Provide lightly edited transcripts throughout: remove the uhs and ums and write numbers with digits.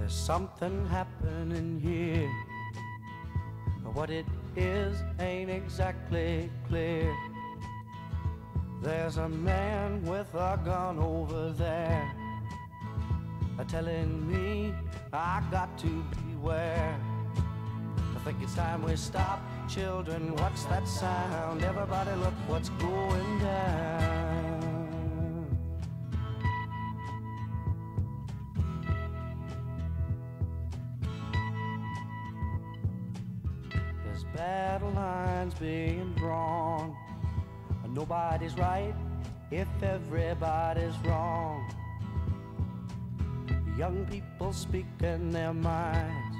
There's something happening here. What it is ain't exactly clear. There's a man with a gun over there, telling me I got to beware. I think it's time we stop. Children, what's that sound? Everybody look what's going down. There's battle lines being drawn. Nobody's right if everybody's wrong. Young people speaking their minds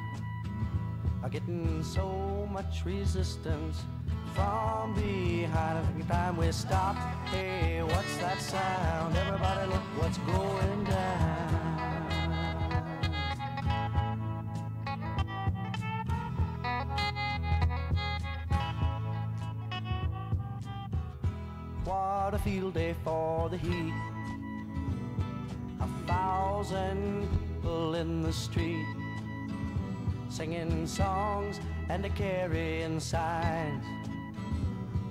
are getting so much resistance from behind. I think it's time we stop. Hey, what's that sound? Everybody look what's going down. What a field day for the heat. 1,000 people in the street, singing songs and carrying signs,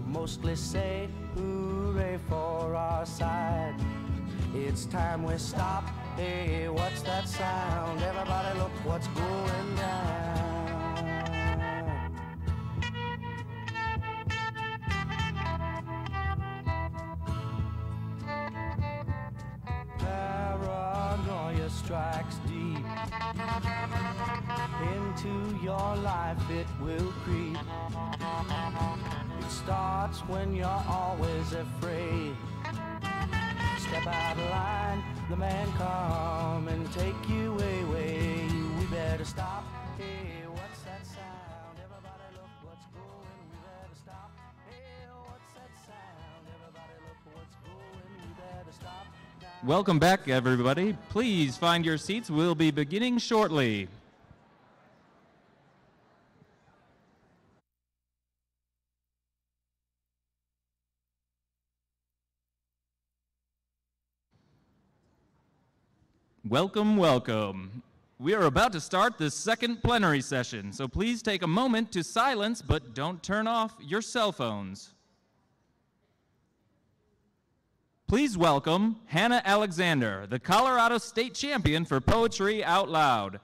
mostly say hooray for our side. It's time we stop. Hey, what's that sound? Everybody look what's going down. Paranoia strikes deep into your life, it will creep. It starts when you're always afraid. Step out of line, the man come and take you away. We better stop. Hey, what's that sound? Everybody look what's going. We better stop. Hey, what's that sound? Everybody look what's going. We better stop. Welcome back, everybody. Please find your seats. We'll be beginning shortly. Welcome, welcome. We are about to start the second plenary session, so please take a moment to silence, but don't turn off your cell phones. Please welcome Hannah Alexander, the Colorado State Champion for Poetry Out Loud.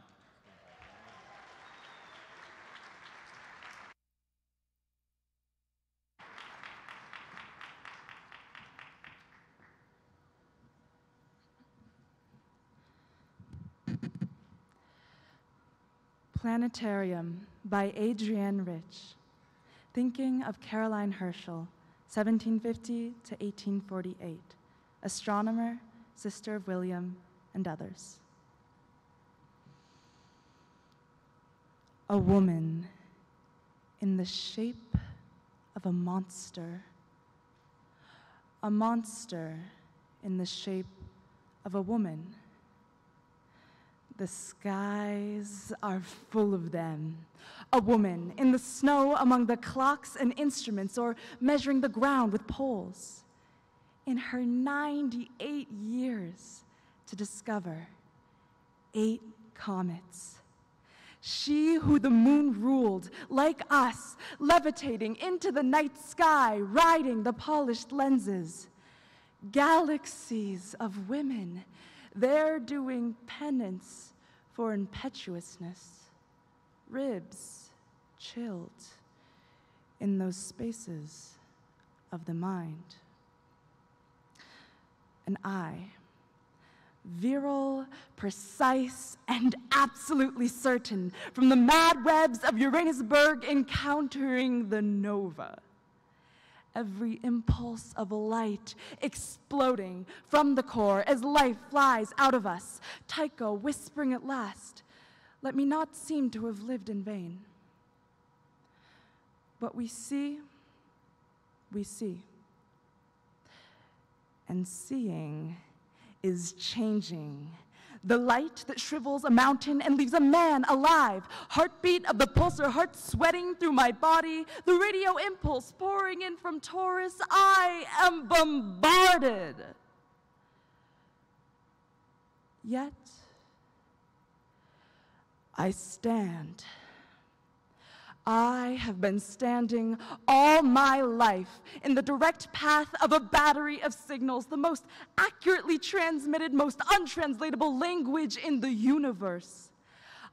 Planetarium by Adrienne Rich. Thinking of Caroline Herschel, 1750 to 1848. Astronomer, sister of William, and others. A woman in the shape of a monster. A monster in the shape of a woman. The skies are full of them. A woman in the snow among the clocks and instruments, or measuring the ground with poles. In her 98 years to discover 8 comets. She who the moon ruled, like us, levitating into the night sky, riding the polished lenses. Galaxies of women, they're doing penance for impetuousness, ribs chilled in those spaces of the mind. And I, virile, precise, and absolutely certain, from the mad webs of Uranusburg encountering the nova. Every impulse of light exploding from the core as life flies out of us. Tycho whispering at last, let me not seem to have lived in vain. What we see, we see. And seeing is changing. The light that shrivels a mountain and leaves a man alive. Heartbeat of the pulsar heart sweating through my body. The radio impulse pouring in from Taurus. I am bombarded. Yet, I stand. I have been standing all my life in the direct path of a battery of signals, the most accurately transmitted, most untranslatable language in the universe.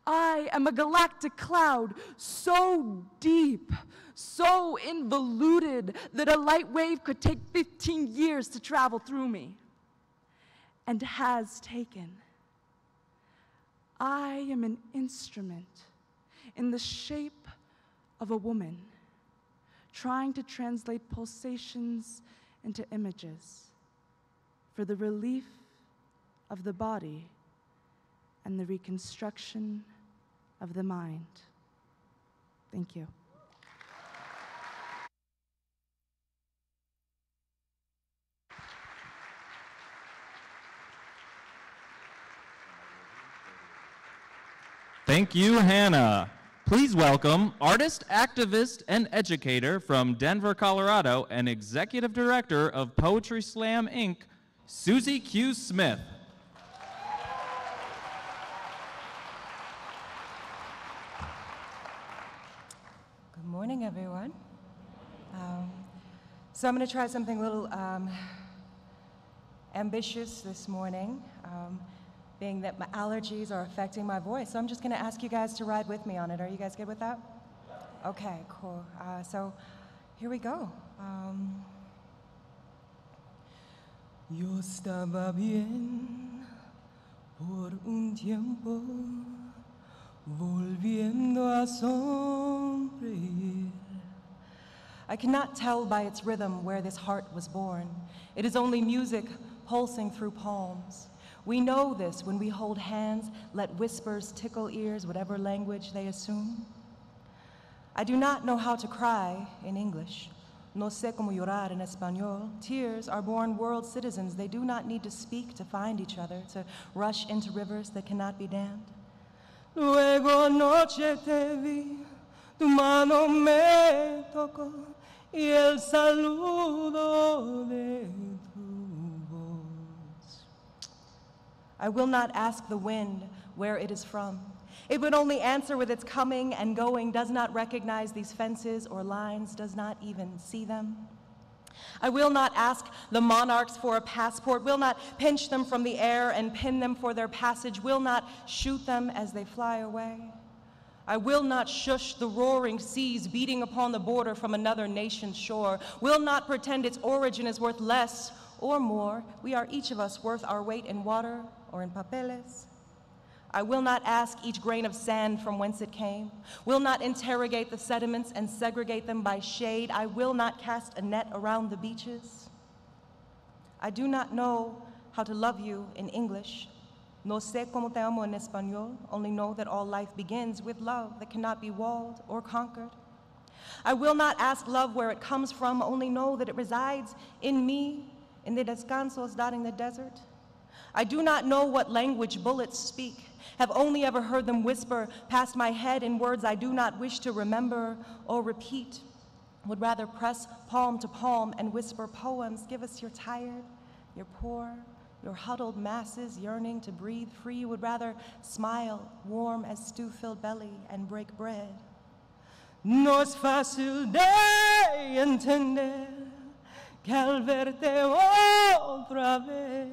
I am a galactic cloud so deep, so involuted that a light wave could take 15 years to travel through me, and has taken. I am an instrument in the shape of a woman, trying to translate pulsations into images for the relief of the body and the reconstruction of the mind. Thank you. Thank you, Hannah. Please welcome artist, activist, and educator from Denver, Colorado, and executive director of Poetry Slam, Inc., Susie Q. Smith. Good morning, everyone. So I'm going to try something a little ambitious this morning, being that my allergies are affecting my voice. So I'm just going to ask you guys to ride with me on it. Are you guys good with that? Okay, cool. So here we go. Yo estaba bien por un tiempo, volviendo a sonreír. I cannot tell by its rhythm where this heart was born. It is only music pulsing through palms. We know this when we hold hands, let whispers tickle ears, whatever language they assume. I do not know how to cry in English. No sé cómo llorar en español. Tears are born world citizens. They do not need to speak to find each other, to rush into rivers that cannot be dammed. Luego anoche te vi, tu mano me tocó, y el saludo de tu voz. I will not ask the wind where it is from. It would only answer with its coming and going, does not recognize these fences or lines, does not even see them. I will not ask the monarchs for a passport, will not pinch them from the air and pin them for their passage, will not shoot them as they fly away. I will not shush the roaring seas beating upon the border from another nation's shore, will not pretend its origin is worth less or more. We are each of us worth our weight in water or in papeles. I will not ask each grain of sand from whence it came, will not interrogate the sediments and segregate them by shade. I will not cast a net around the beaches. I do not know how to love you in English. No sé cómo te amo en español, only know that all life begins with love that cannot be walled or conquered. I will not ask love where it comes from, only know that it resides in me, in the descansos dar in the desert. I do not know what language bullets speak, have only ever heard them whisper past my head in words I do not wish to remember or repeat, would rather press palm to palm and whisper poems. Give us your tired, your poor, your huddled masses yearning to breathe free, would rather smile, warm as stew-filled belly, and break bread. No es fácil de entender que al verte otra vez.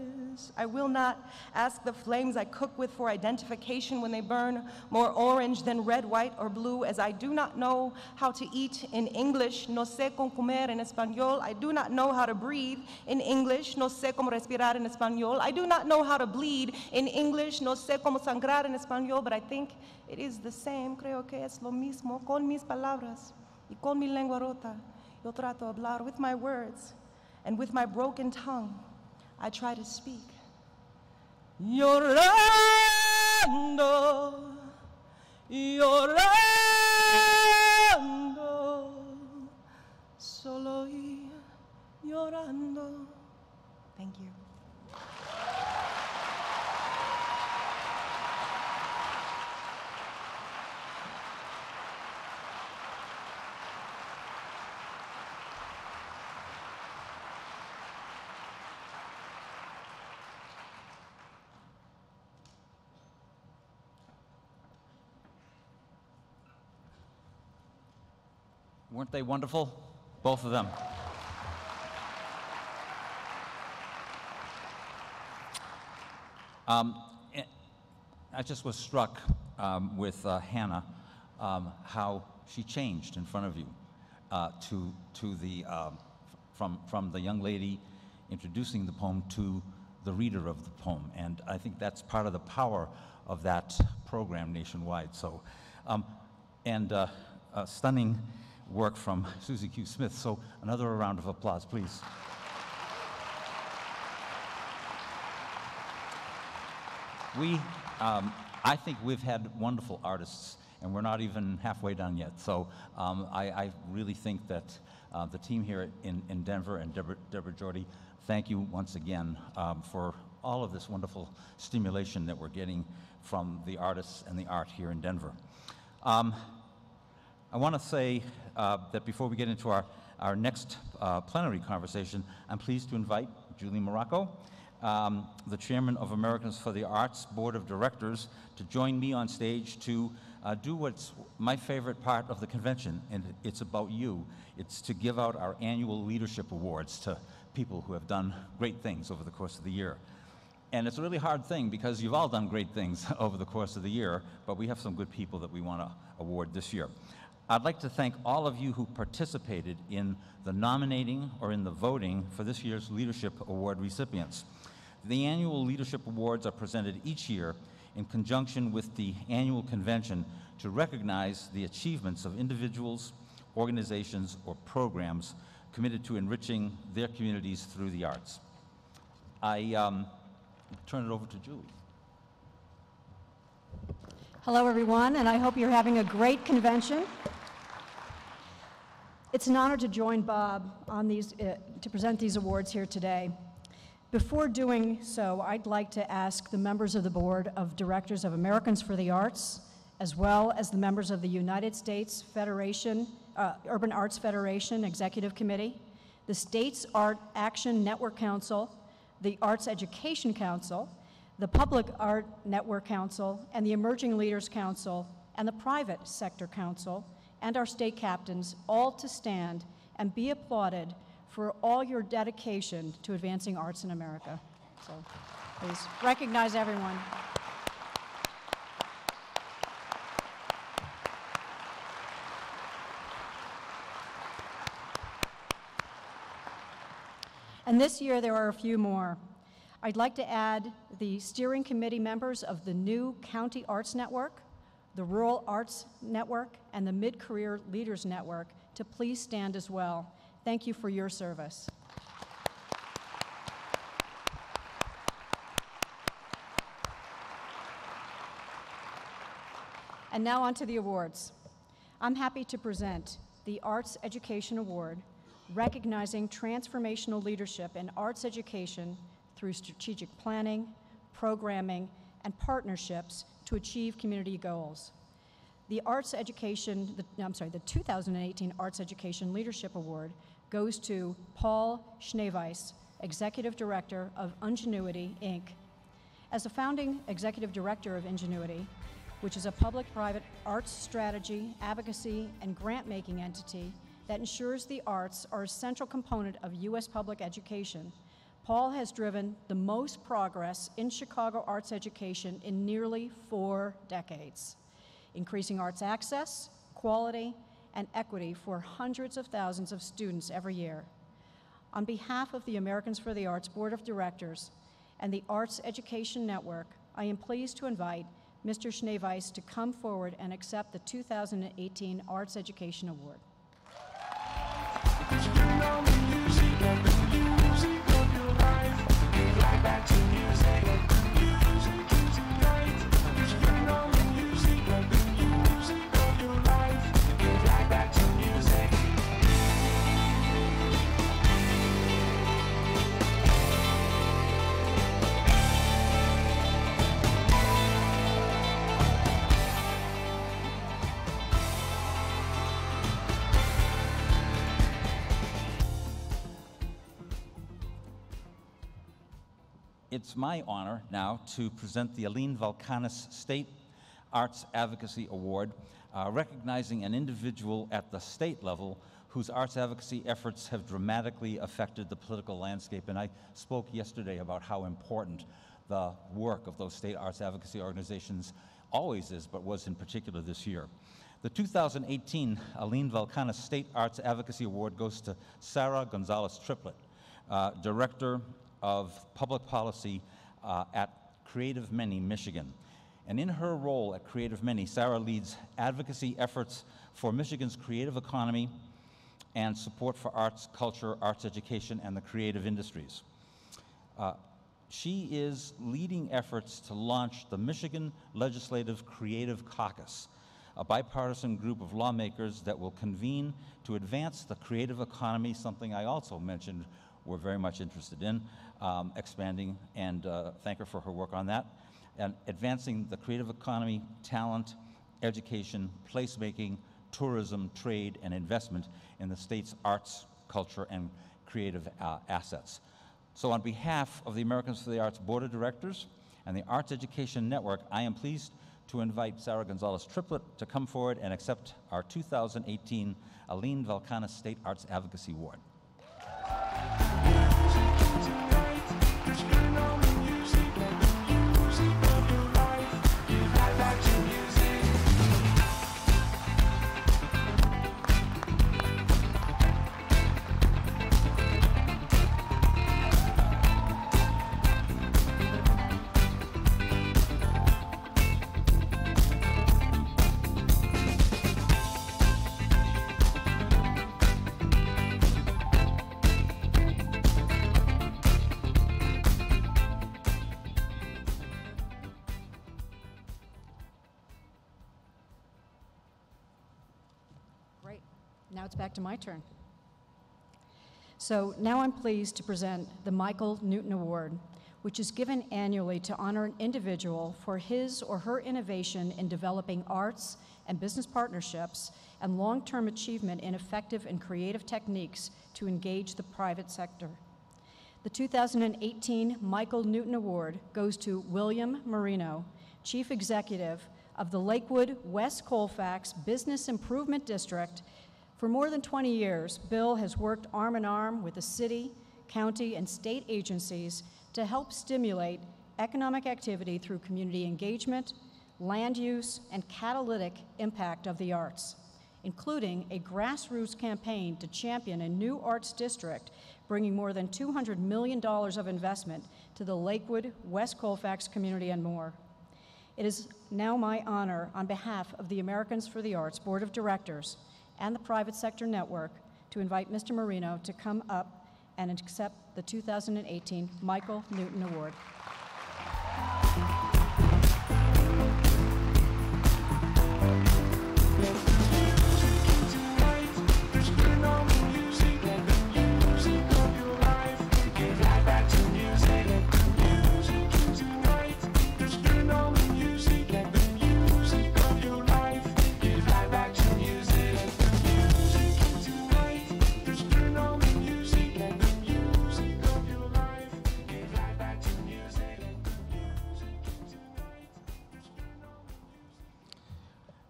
I will not ask the flames I cook with for identification when they burn more orange than red, white, or blue, as I do not know how to eat in English. No sé cómo comer en español. I do not know how to breathe in English. No sé cómo respirar en español. I do not know how to bleed in English. No sé cómo sangrar en español, but I think it is the same. Creo que es lo mismo con mis palabras y con mi lengua rota. Yo trato de hablar with my words, and with my broken tongue, I try to speak. Llorando, llorando, solo y llorando. Thank you. Weren't they wonderful? Both of them. I just was struck with Hannah, how she changed in front of you from the young lady introducing the poem to the reader of the poem. And I think that's part of the power of that program nationwide. So, stunning work from Susie Q. Smith. So another round of applause, please. I think we've had wonderful artists, and we're not even halfway done yet. So I really think that the team here in Denver and Deborah Jordy, thank you once again for all of this wonderful stimulation that we're getting from the artists and the art here in Denver. I want to say that before we get into our next plenary conversation, I'm pleased to invite Julie Morocco, the chairman of Americans for the Arts Board of Directors, to join me on stage to do what's my favorite part of the convention, and it's about you. It's to give out our annual leadership awards to people who have done great things over the course of the year. And it's a really hard thing because you've all done great things over the course of the year, but we have some good people that we want to award this year. I'd like to thank all of you who participated in the nominating or in the voting for this year's Leadership Award recipients. The annual Leadership Awards are presented each year in conjunction with the annual convention to recognize the achievements of individuals, organizations, or programs committed to enriching their communities through the arts. I turn it over to Julie. Hello, everyone, and I hope you're having a great convention. It's an honor to join Bob on these, to present these awards here today. Before doing so, I'd like to ask the members of the Board of Directors of Americans for the Arts, as well as the members of the United States Federation, Urban Arts Federation Executive Committee, the States Art Action Network Council, the Arts Education Council, the Public Art Network Council, and the Emerging Leaders Council, and the Private Sector Council, and our state captains, all to stand and be applauded for all your dedication to advancing arts in America. So please recognize everyone. And this year there are a few more. I'd like to add the steering committee members of the new County Arts Network, the Rural Arts Network, and the Mid-Career Leaders Network to please stand as well. Thank you for your service. And now on to the awards. I'm happy to present the Arts Education Award, recognizing transformational leadership in arts education through strategic planning, programming, and partnerships to achieve community goals. The 2018 Arts Education Leadership Award goes to Paul Schneeweiss, Executive Director of Ingenuity, Inc. As a founding Executive Director of Ingenuity, which is a public-private arts strategy, advocacy, and grant-making entity that ensures the arts are a central component of U.S. public education, Paul has driven the most progress in Chicago arts education in nearly 4 decades, increasing arts access, quality, and equity for hundreds of thousands of students every year. On behalf of the Americans for the Arts Board of Directors and the Arts Education Network, I am pleased to invite Mr. Schneeweiss to come forward and accept the 2018 Arts Education Award. It's my honor now to present the Aline Valkanis State Arts Advocacy Award, recognizing an individual at the state level whose arts advocacy efforts have dramatically affected the political landscape. And I spoke yesterday about how important the work of those state arts advocacy organizations always is, but was in particular this year. The 2018 Aline Valcana State Arts Advocacy Award goes to Sarah Gonzalez Triplett, Director of Public Policy at Creative Many, Michigan. And in her role at Creative Many, Sarah leads advocacy efforts for Michigan's creative economy and support for arts, culture, arts education, and the creative industries. She is leading efforts to launch the Michigan Legislative Creative Caucus, a bipartisan group of lawmakers that will convene to advance the creative economy, something I also mentioned we're very much interested in expanding, and thank her for her work on that, and advancing the creative economy, talent, education, placemaking, tourism, trade, and investment in the state's arts, culture, and creative assets. So on behalf of the Americans for the Arts Board of Directors and the Arts Education Network, I am pleased to invite Sarah Gonzalez Triplett to come forward and accept our 2018 Aline Valcana State Arts Advocacy Award. Great. Now it's back to my turn. So now I'm pleased to present the Michael Newton Award, which is given annually to honor an individual for his or her innovation in developing arts and business partnerships and long-term achievement in effective and creative techniques to engage the private sector. The 2018 Michael Newton Award goes to William Marino, Chief Executive of the Lakewood West Colfax Business Improvement District. For more than 20 years, Bill has worked arm in arm with the city, county, and state agencies to help stimulate economic activity through community engagement, land use, and catalytic impact of the arts, including a grassroots campaign to champion a new arts district, bringing more than $200 million of investment to the Lakewood West Colfax community and more. It is now my honor, on behalf of the Americans for the Arts Board of Directors and the Private Sector Network, to invite Mr. Marino to come up and accept the 2018 Michael Newton Award.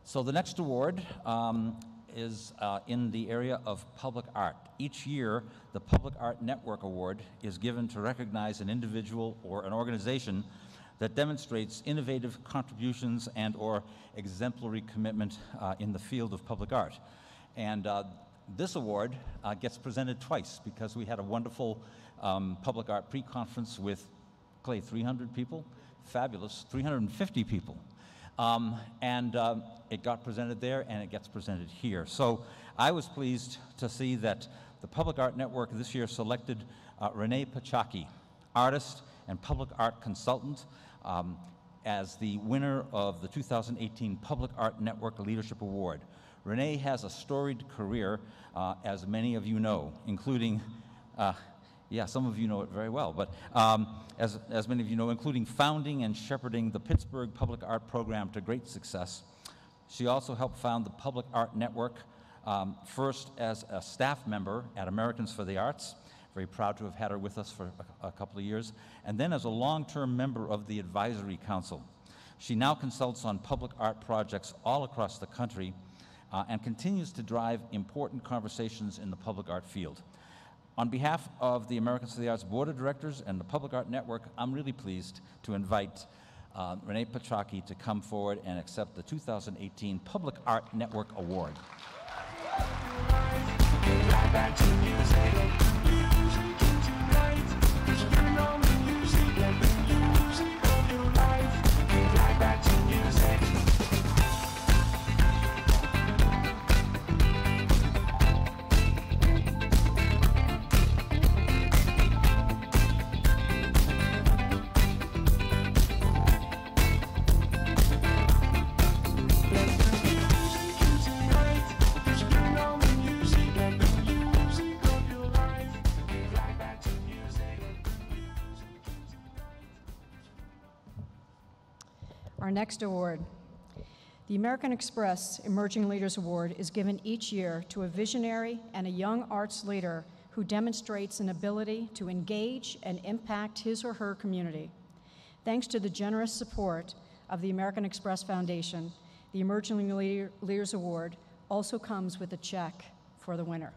So the next award is in the area of public art. Each year, the Public Art Network Award is given to recognize an individual or an organization that demonstrates innovative contributions and or exemplary commitment in the field of public art. And this award gets presented twice because we had a wonderful public art pre-conference with, Clay, 300 people? Fabulous, 350 people. It got presented there, and it gets presented here. So I was pleased to see that the Public Art Network this year selected Renee Pachaki, artist and public art consultant, as the winner of the 2018 Public Art Network Leadership Award. Renee has a storied career, as many of you know, including yeah, some of you know it very well, but as many of you know, including founding and shepherding the Pittsburgh Public Art Program to great success. She also helped found the Public Art Network, first as a staff member at Americans for the Arts. Very proud to have had her with us for a couple of years, and then as a long-term member of the Advisory Council. She now consults on public art projects all across the country and continues to drive important conversations in the public art field. On behalf of the Americans for the Arts Board of Directors and the Public Art Network, I'm really pleased to invite Renee Petracchi to come forward and accept the 2018 Public Art Network Award. Our next award. The American Express Emerging Leaders Award is given each year to a visionary and a young arts leader who demonstrates an ability to engage and impact his or her community. Thanks to the generous support of the American Express Foundation, the Emerging Leaders Award also comes with a check for the winner.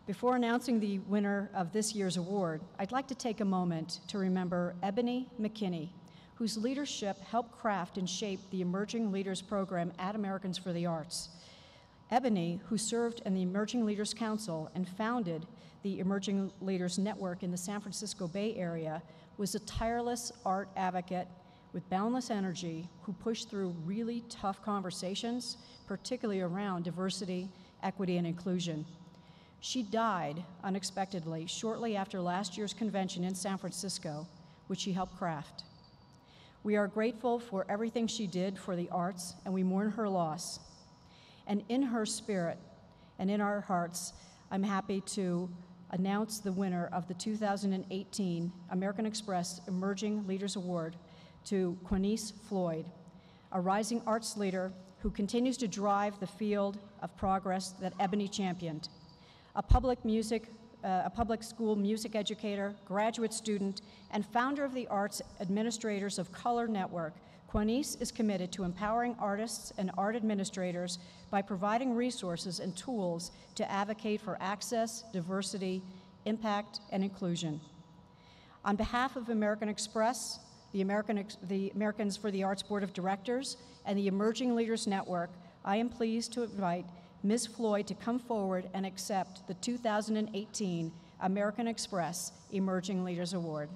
Before announcing the winner of this year's award, I'd like to take a moment to remember Ebony McKinney, whose leadership helped craft and shape the Emerging Leaders Program at Americans for the Arts. Ebony, who served in the Emerging Leaders Council and founded the Emerging Leaders Network in the San Francisco Bay Area, was a tireless art advocate with boundless energy who pushed through really tough conversations, particularly around diversity, equity, and inclusion. She died unexpectedly shortly after last year's convention in San Francisco, which she helped craft. We are grateful for everything she did for the arts, and we mourn her loss. And in her spirit and in our hearts, I'm happy to announce the winner of the 2018 American Express Emerging Leaders Award to Quanice Floyd, a rising arts leader who continues to drive the field of progress that Ebony championed. A public school music educator, graduate student, and founder of the Arts Administrators of Color Network, Quanice is committed to empowering artists and art administrators by providing resources and tools to advocate for access, diversity, impact, and inclusion. On behalf of American Express, the Americans for the Arts Board of Directors, and the Emerging Leaders Network, I am pleased to invite Ms. Floyd to come forward and accept the 2018 American Express Emerging Leaders Award.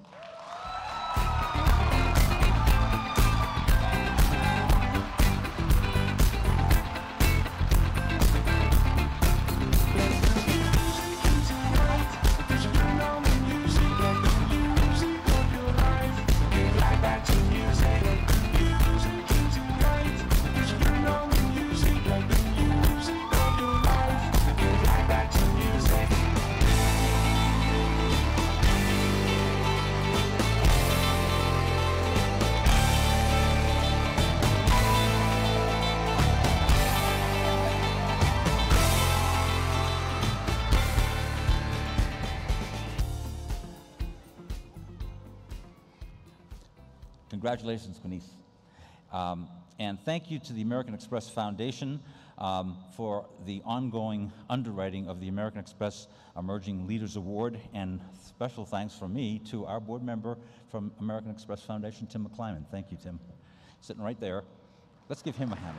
Congratulations, Quanice. And thank you to the American Express Foundation for the ongoing underwriting of the American Express Emerging Leaders Award, and special thanks from me to our board member from American Express Foundation, Tim McClyman. Thank you, Tim. Sitting right there. Let's give him a hand.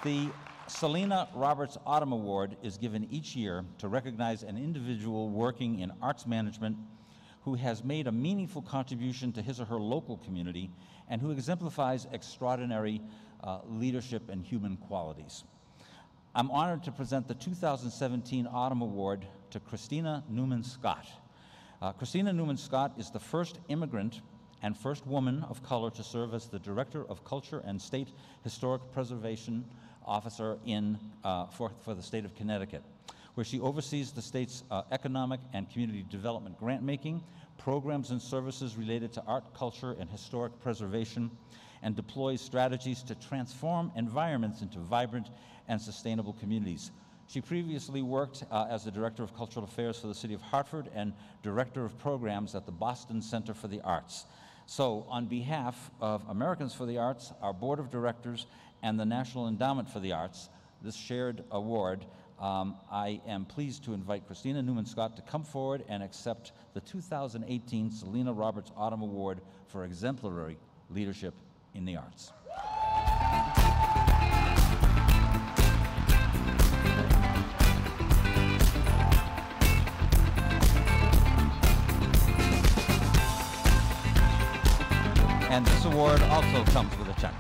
The Selena Roberts Autumn Award is given each year to recognize an individual working in arts management who has made a meaningful contribution to his or her local community and who exemplifies extraordinary leadership and human qualities. I'm honored to present the 2017 Autumn Award to Christina Newman-Scott. Christina Newman-Scott is the first immigrant and first woman of color to serve as the Director of Culture and State Historic Preservation Officer for the state of Connecticut, where she oversees the state's economic and community development grant-making, programs and services related to art, culture, and historic preservation, and deploys strategies to transform environments into vibrant and sustainable communities. She previously worked as the Director of Cultural Affairs for the City of Hartford and Director of Programs at the Boston Center for the Arts. So on behalf of Americans for the Arts, our Board of Directors, and the National Endowment for the Arts, this shared award, I am pleased to invite Christina Newman-Scott to come forward and accept the 2018 Selena Roberts Autumn Award for Exemplary Leadership in the Arts. And this award also comes with a check.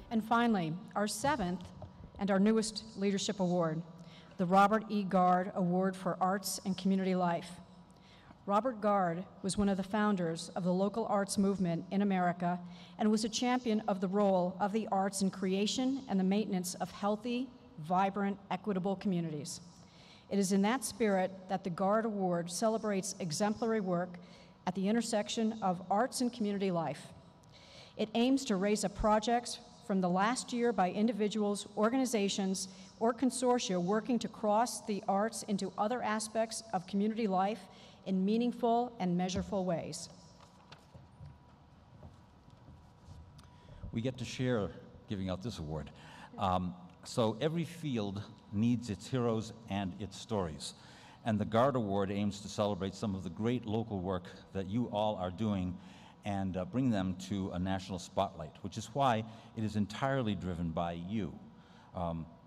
And finally, our seventh and our newest leadership award, the Robert E. Gard Award for Arts and Community Life. Robert Gard was one of the founders of the local arts movement in America and was a champion of the role of the arts in creation and the maintenance of healthy, vibrant, equitable communities. It is in that spirit that the Gard Award celebrates exemplary work at the intersection of arts and community life. It aims to raise up projects from the last year by individuals, organizations, or consortia working to cross the arts into other aspects of community life in meaningful and measurable ways. We get to share giving out this award. So every field needs its heroes and its stories. And the Gard Award aims to celebrate some of the great local work that you all are doing and bring them to a national spotlight, which is why it is entirely driven by you.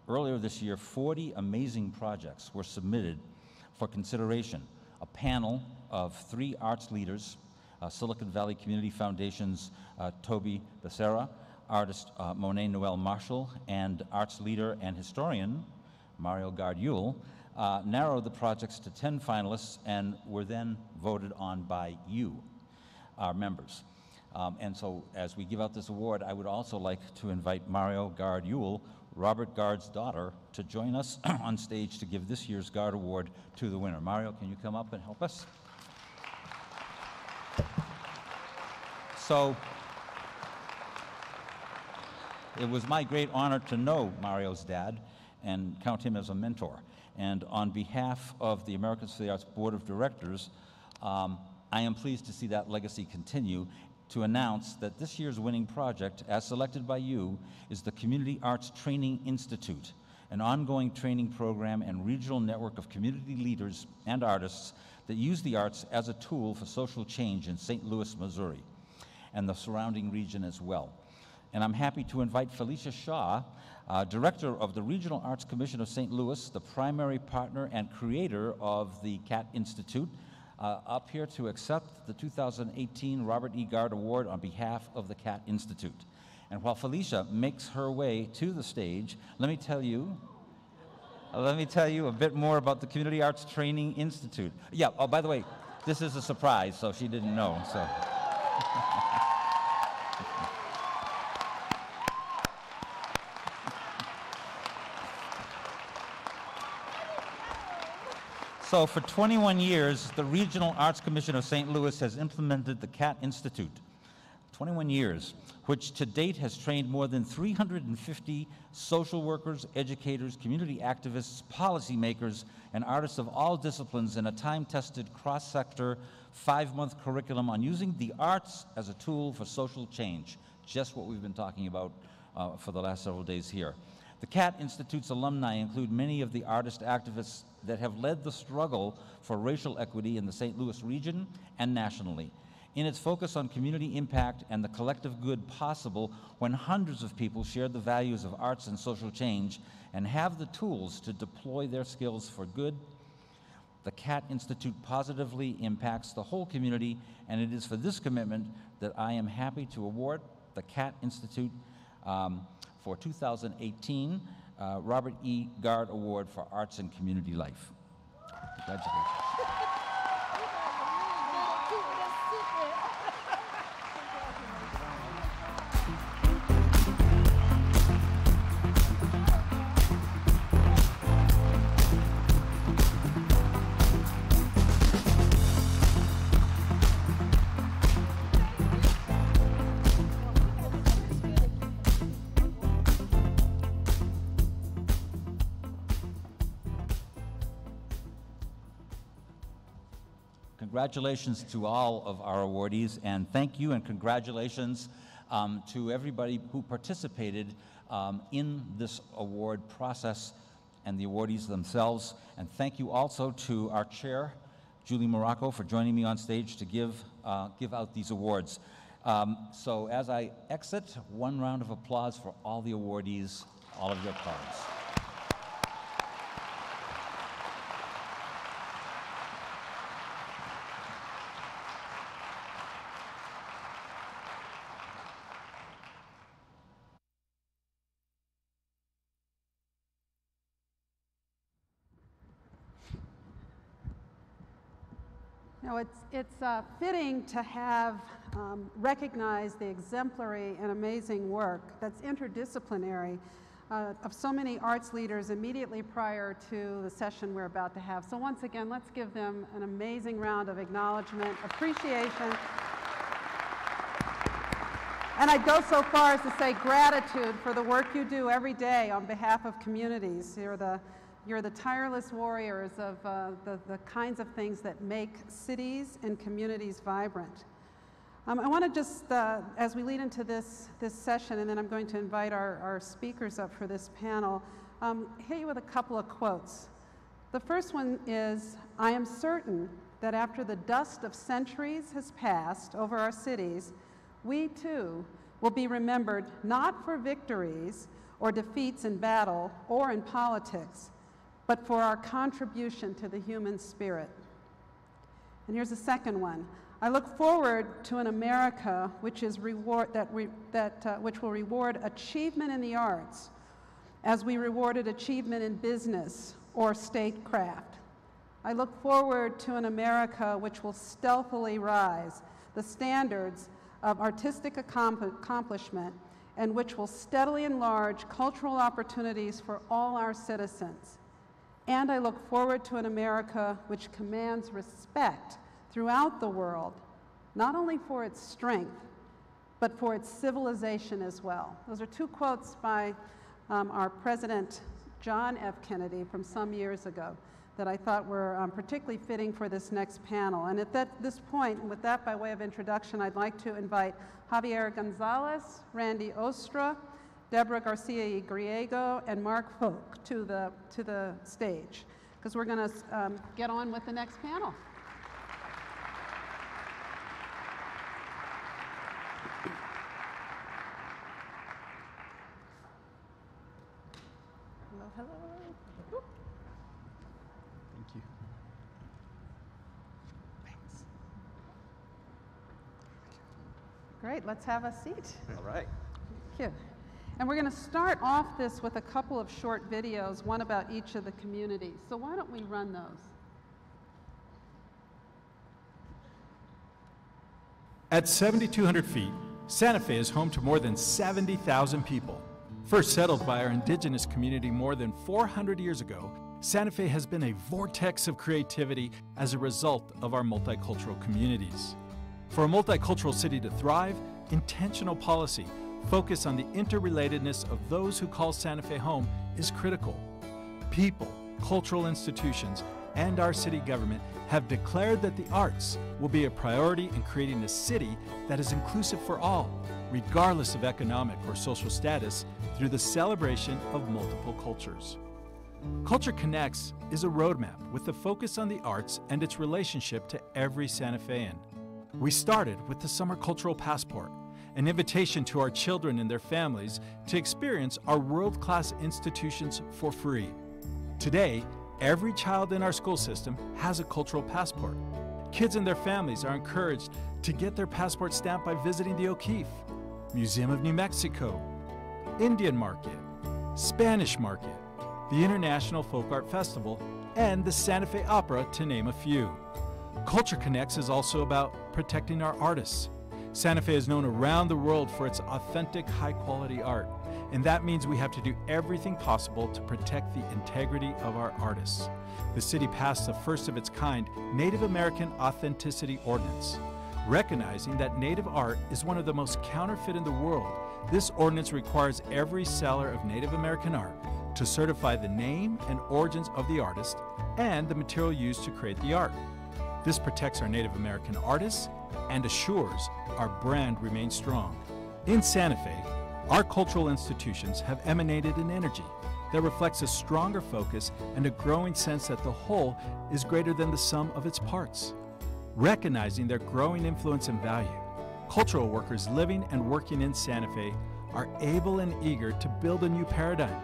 Earlier this year, 40 amazing projects were submitted for consideration. A panel of 3 arts leaders, Silicon Valley Community Foundation's Toby Becerra, artist Monet Noel Marshall, and arts leader and historian Mario Gard-Yule, narrowed the projects to 10 finalists and were then voted on by you, our members. And so as we give out this award, I would also like to invite Mario Gard-Yule, Robert Gard's daughter, to join us on stage to give this year's Gard Award to the winner. Mario, can you come up and help us? So it was my great honor to know Mario's dad and count him as a mentor. And on behalf of the Americans for the Arts Board of Directors, I am pleased to see that legacy continue, to announce that this year's winning project, as selected by you, is the Community Arts Training Institute, an ongoing training program and regional network of community leaders and artists that use the arts as a tool for social change in St. Louis, Missouri, and the surrounding region as well. And I'm happy to invite Felicia Shaw, Director of the Regional Arts Commission of St. Louis, the primary partner and creator of the CAT Institute, up here to accept the 2018 Robert E. Gard Award on behalf of the CAT Institute. And while Felicia makes her way to the stage, let me tell you a bit more about the Community Arts Training Institute. Yeah, oh, by the way, this is a surprise, so she didn't know, so. So for 21 years, the Regional Arts Commission of St. Louis has implemented the CAT Institute. 21 years, which to date has trained more than 350 social workers, educators, community activists, policymakers, and artists of all disciplines in a time-tested, cross-sector, 5-month curriculum on using the arts as a tool for social change, just what we've been talking about for the last several days here. The CAT Institute's alumni include many of the artist activists that have led the struggle for racial equity in the St. Louis region and nationally, in its focus on community impact and the collective good possible when hundreds of people share the values of arts and social change and have the tools to deploy their skills for good. The CAT Institute positively impacts the whole community, and it is for this commitment that I am happy to award the CAT Institute for 2018 Robert E. Gard Award for Arts and Community Life. Congratulations. Congratulations to all of our awardees, and thank you and congratulations to everybody who participated in this award process and the awardees themselves. And thank you also to our chair, Julie Morocco, for joining me on stage to give out these awards. So as I exit, one round of applause for all the awardees, all of your cards. Now, it's fitting to have recognized the exemplary and amazing work that's interdisciplinary of so many arts leaders immediately prior to the session we're about to have. So once again, let's give them an amazing round of acknowledgement, appreciation, and I'd go so far as to say gratitude for the work you do every day on behalf of communities. You're the tireless warriors of the kinds of things that make cities and communities vibrant. I want to just, as we lead into this session, and then I'm going to invite our speakers up for this panel, hit you with a couple of quotes. The first one is, "I am certain that after the dust of centuries has passed over our cities, we too will be remembered not for victories or defeats in battle or in politics, but for our contribution to the human spirit." And here's a second one. "I look forward to an America which will reward achievement in the arts as we rewarded achievement in business or statecraft. I look forward to an America which will stealthily rise the standards of artistic accomplishment and which will steadily enlarge cultural opportunities for all our citizens. And I look forward to an America which commands respect throughout the world, not only for its strength, but for its civilization as well." Those are two quotes by our President John F. Kennedy from some years ago that I thought were particularly fitting for this next panel. And at this point, with that by way of introduction, I'd like to invite Javier Gonzalez, Randy Ostra, Deborah Garcia Griego, and Mark Folk to the stage, because we're going to get on with the next panel. Hello, hello. Whoop. Thank you. Thanks. Great, let's have a seat. All right. Thank you. And we're going to start off this with a couple of short videos, one about each of the communities. So why don't we run those? At 7,200 feet, Santa Fe is home to more than 70,000 people. First settled by our indigenous community more than 400 years ago, Santa Fe has been a vortex of creativity as a result of our multicultural communities. For a multicultural city to thrive, intentional policy focus on the interrelatedness of those who call Santa Fe home is critical. People, cultural institutions, and our city government have declared that the arts will be a priority in creating a city that is inclusive for all, regardless of economic or social status, through the celebration of multiple cultures. Culture Connects is a roadmap with a focus on the arts and its relationship to every Santa Fean. We started with the Summer Cultural Passport, an invitation to our children and their families to experience our world-class institutions for free. Today, every child in our school system has a cultural passport. Kids and their families are encouraged to get their passport stamped by visiting the O'Keeffe, Museum of New Mexico, Indian Market, Spanish Market, the International Folk Art Festival, and the Santa Fe Opera, to name a few. Culture Connects is also about protecting our artists. Santa Fe is known around the world for its authentic, high-quality art, and that means we have to do everything possible to protect the integrity of our artists. The city passed the first of its kind Native American Authenticity Ordinance. Recognizing that Native art is one of the most counterfeit in the world, this ordinance requires every seller of Native American art to certify the name and origins of the artist and the material used to create the art. This protects our Native American artists and assures our brand remains strong. In Santa Fe, our cultural institutions have emanated an energy that reflects a stronger focus and a growing sense that the whole is greater than the sum of its parts. Recognizing their growing influence and value, cultural workers living and working in Santa Fe are able and eager to build a new paradigm.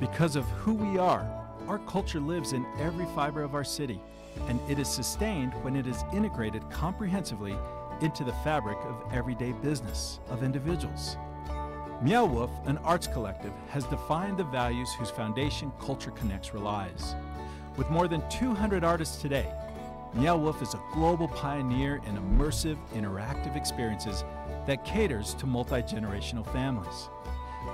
Because of who we are, our culture lives in every fiber of our city, and it is sustained when it is integrated comprehensively into the fabric of everyday business of individuals. Meow Wolf, an arts collective, has defined the values whose foundation Culture Connects relies. With more than 200 artists today, Meow Wolf is a global pioneer in immersive, interactive experiences that caters to multi-generational families.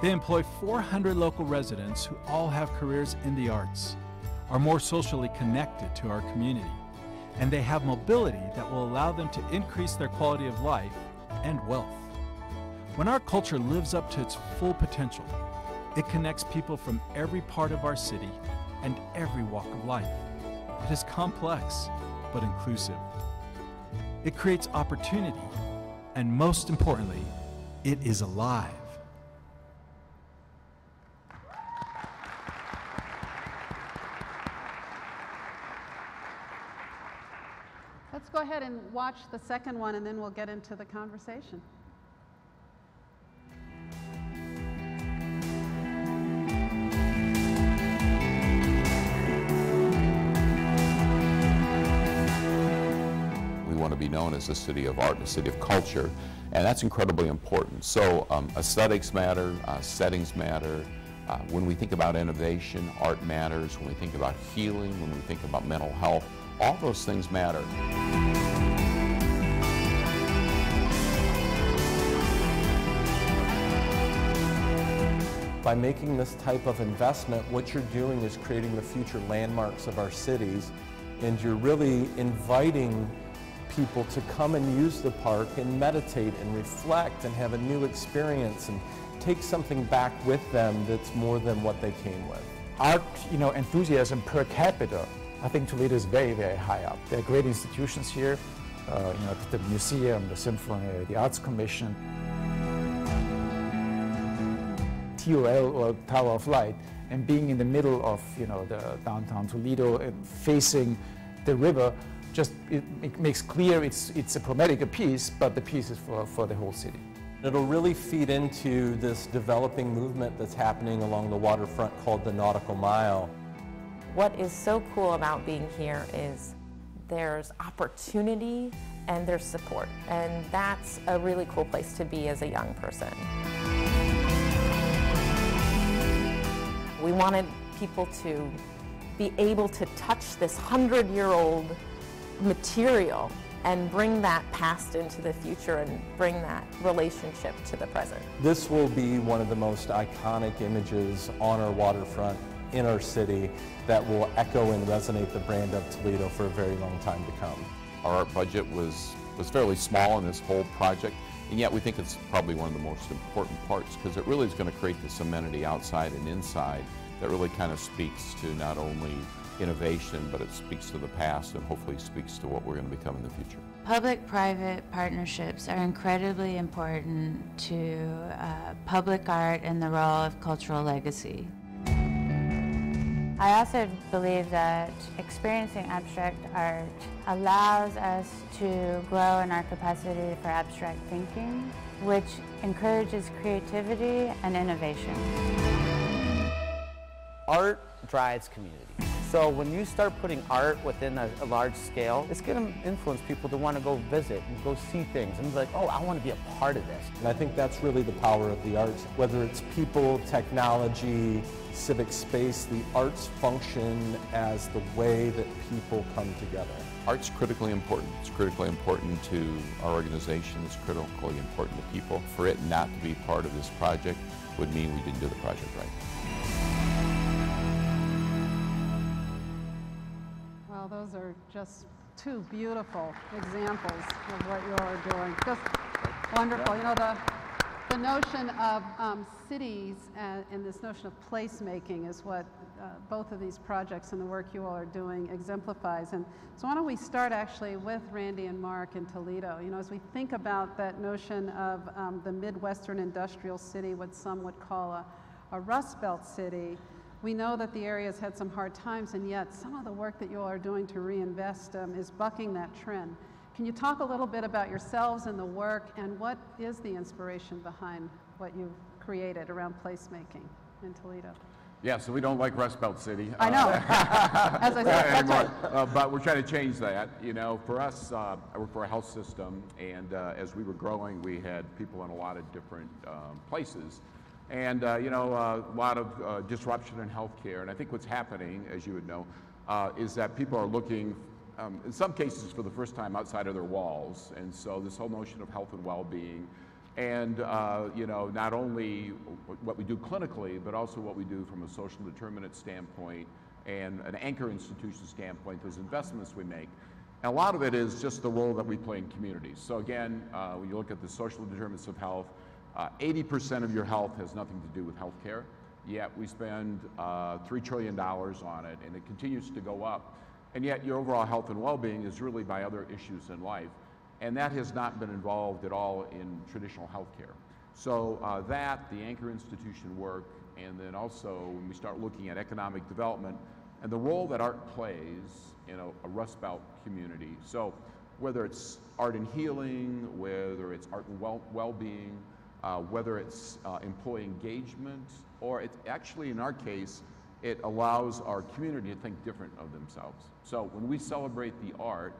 They employ 400 local residents who all have careers in the arts, are more socially connected to our community, and they have mobility that will allow them to increase their quality of life and wealth. When our culture lives up to its full potential, it connects people from every part of our city and every walk of life. It is complex, but inclusive. It creates opportunity, and most importantly, it is alive. Let's go ahead and watch the second one, and then we'll get into the conversation. We want to be known as a city of art, a city of culture, and that's incredibly important. So aesthetics matter, settings matter. When we think about innovation, art matters. When we think about healing, when we think about mental health, all those things matter. By making this type of investment, what you're doing is creating the future landmarks of our cities, and you're really inviting people to come and use the park and meditate and reflect and have a new experience and take something back with them that's more than what they came with. Art, enthusiasm per capita, I think Toledo is very, very high up. There are great institutions here, the museum, the symphony, the Arts Commission. TOL, or Tower of Light, and being in the middle of the downtown Toledo and facing the river, it makes clear it's a chromatic piece, but the piece is for the whole city. It'll really feed into this developing movement that's happening along the waterfront called the Nautical Mile. What is so cool about being here is there's opportunity and there's support, and that's a really cool place to be as a young person. We wanted people to be able to touch this 100-year-old material and bring that past into the future and bring that relationship to the present. This will be one of the most iconic images on our waterfront in our city that will echo and resonate the brand of Toledo for a very long time to come. Our art budget was fairly small in this whole project, and yet we think it's probably one of the most important parts because it really is going to create this amenity outside and inside that really kind of speaks to not only innovation, but it speaks to the past and hopefully speaks to what we're going to become in the future. Public-private partnerships are incredibly important to public art and the role of cultural legacy. I also believe that experiencing abstract art allows us to grow in our capacity for abstract thinking, which encourages creativity and innovation. Art drives community. So when you start putting art within a large scale, it's going to influence people to want to go visit and go see things and be like, oh, I want to be a part of this. And I think that's really the power of the arts. Whether it's people, technology, civic space, the arts function as the way that people come together. Art's critically important. It's critically important to our organization. It's critically important to people. For it not to be part of this project would mean we didn't do the project right. Well, those are just two beautiful examples of what you all are doing. Just wonderful. You know, the notion of cities and this notion of placemaking is what both of these projects and the work you all are doing exemplifies. And so why don't we start actually with Randy and Mark in Toledo. You know, as we think about that notion of the Midwestern industrial city, what some would call a Rust Belt city, we know that the area has had some hard times, and yet some of the work that you all are doing to reinvest is bucking that trend. Can you talk a little bit about yourselves and the work, and what is the inspiration behind what you've created around placemaking in Toledo? Yeah, so we don't like Rust Belt City. I know. As I said, that's right. But we're trying to change that. You know, for us, I work for a health system, and as we were growing, we had people in a lot of different places. And, you know, a lot of disruption in healthcare. And I think what's happening, as you would know, is that people are looking, in some cases, for the first time outside of their walls. And so this whole notion of health and well-being, and, you know, not only what we do clinically, but also what we do from a social determinant standpoint and an anchor institution standpoint, those investments we make. And a lot of it is just the role that we play in communities. So again, when you look at the social determinants of health, 80% of your health has nothing to do with healthcare, yet we spend $3 trillion on it, and it continues to go up. And yet your overall health and well-being is really by other issues in life, and that has not been involved at all in traditional healthcare. So the anchor institution work, and then also when we start looking at economic development and the role that art plays in a Rust Belt community. So whether it's art and healing, whether it's art and well-being, whether it's employee engagement, or it's actually, in our case, it allows our community to think different of themselves. So when we celebrate the art,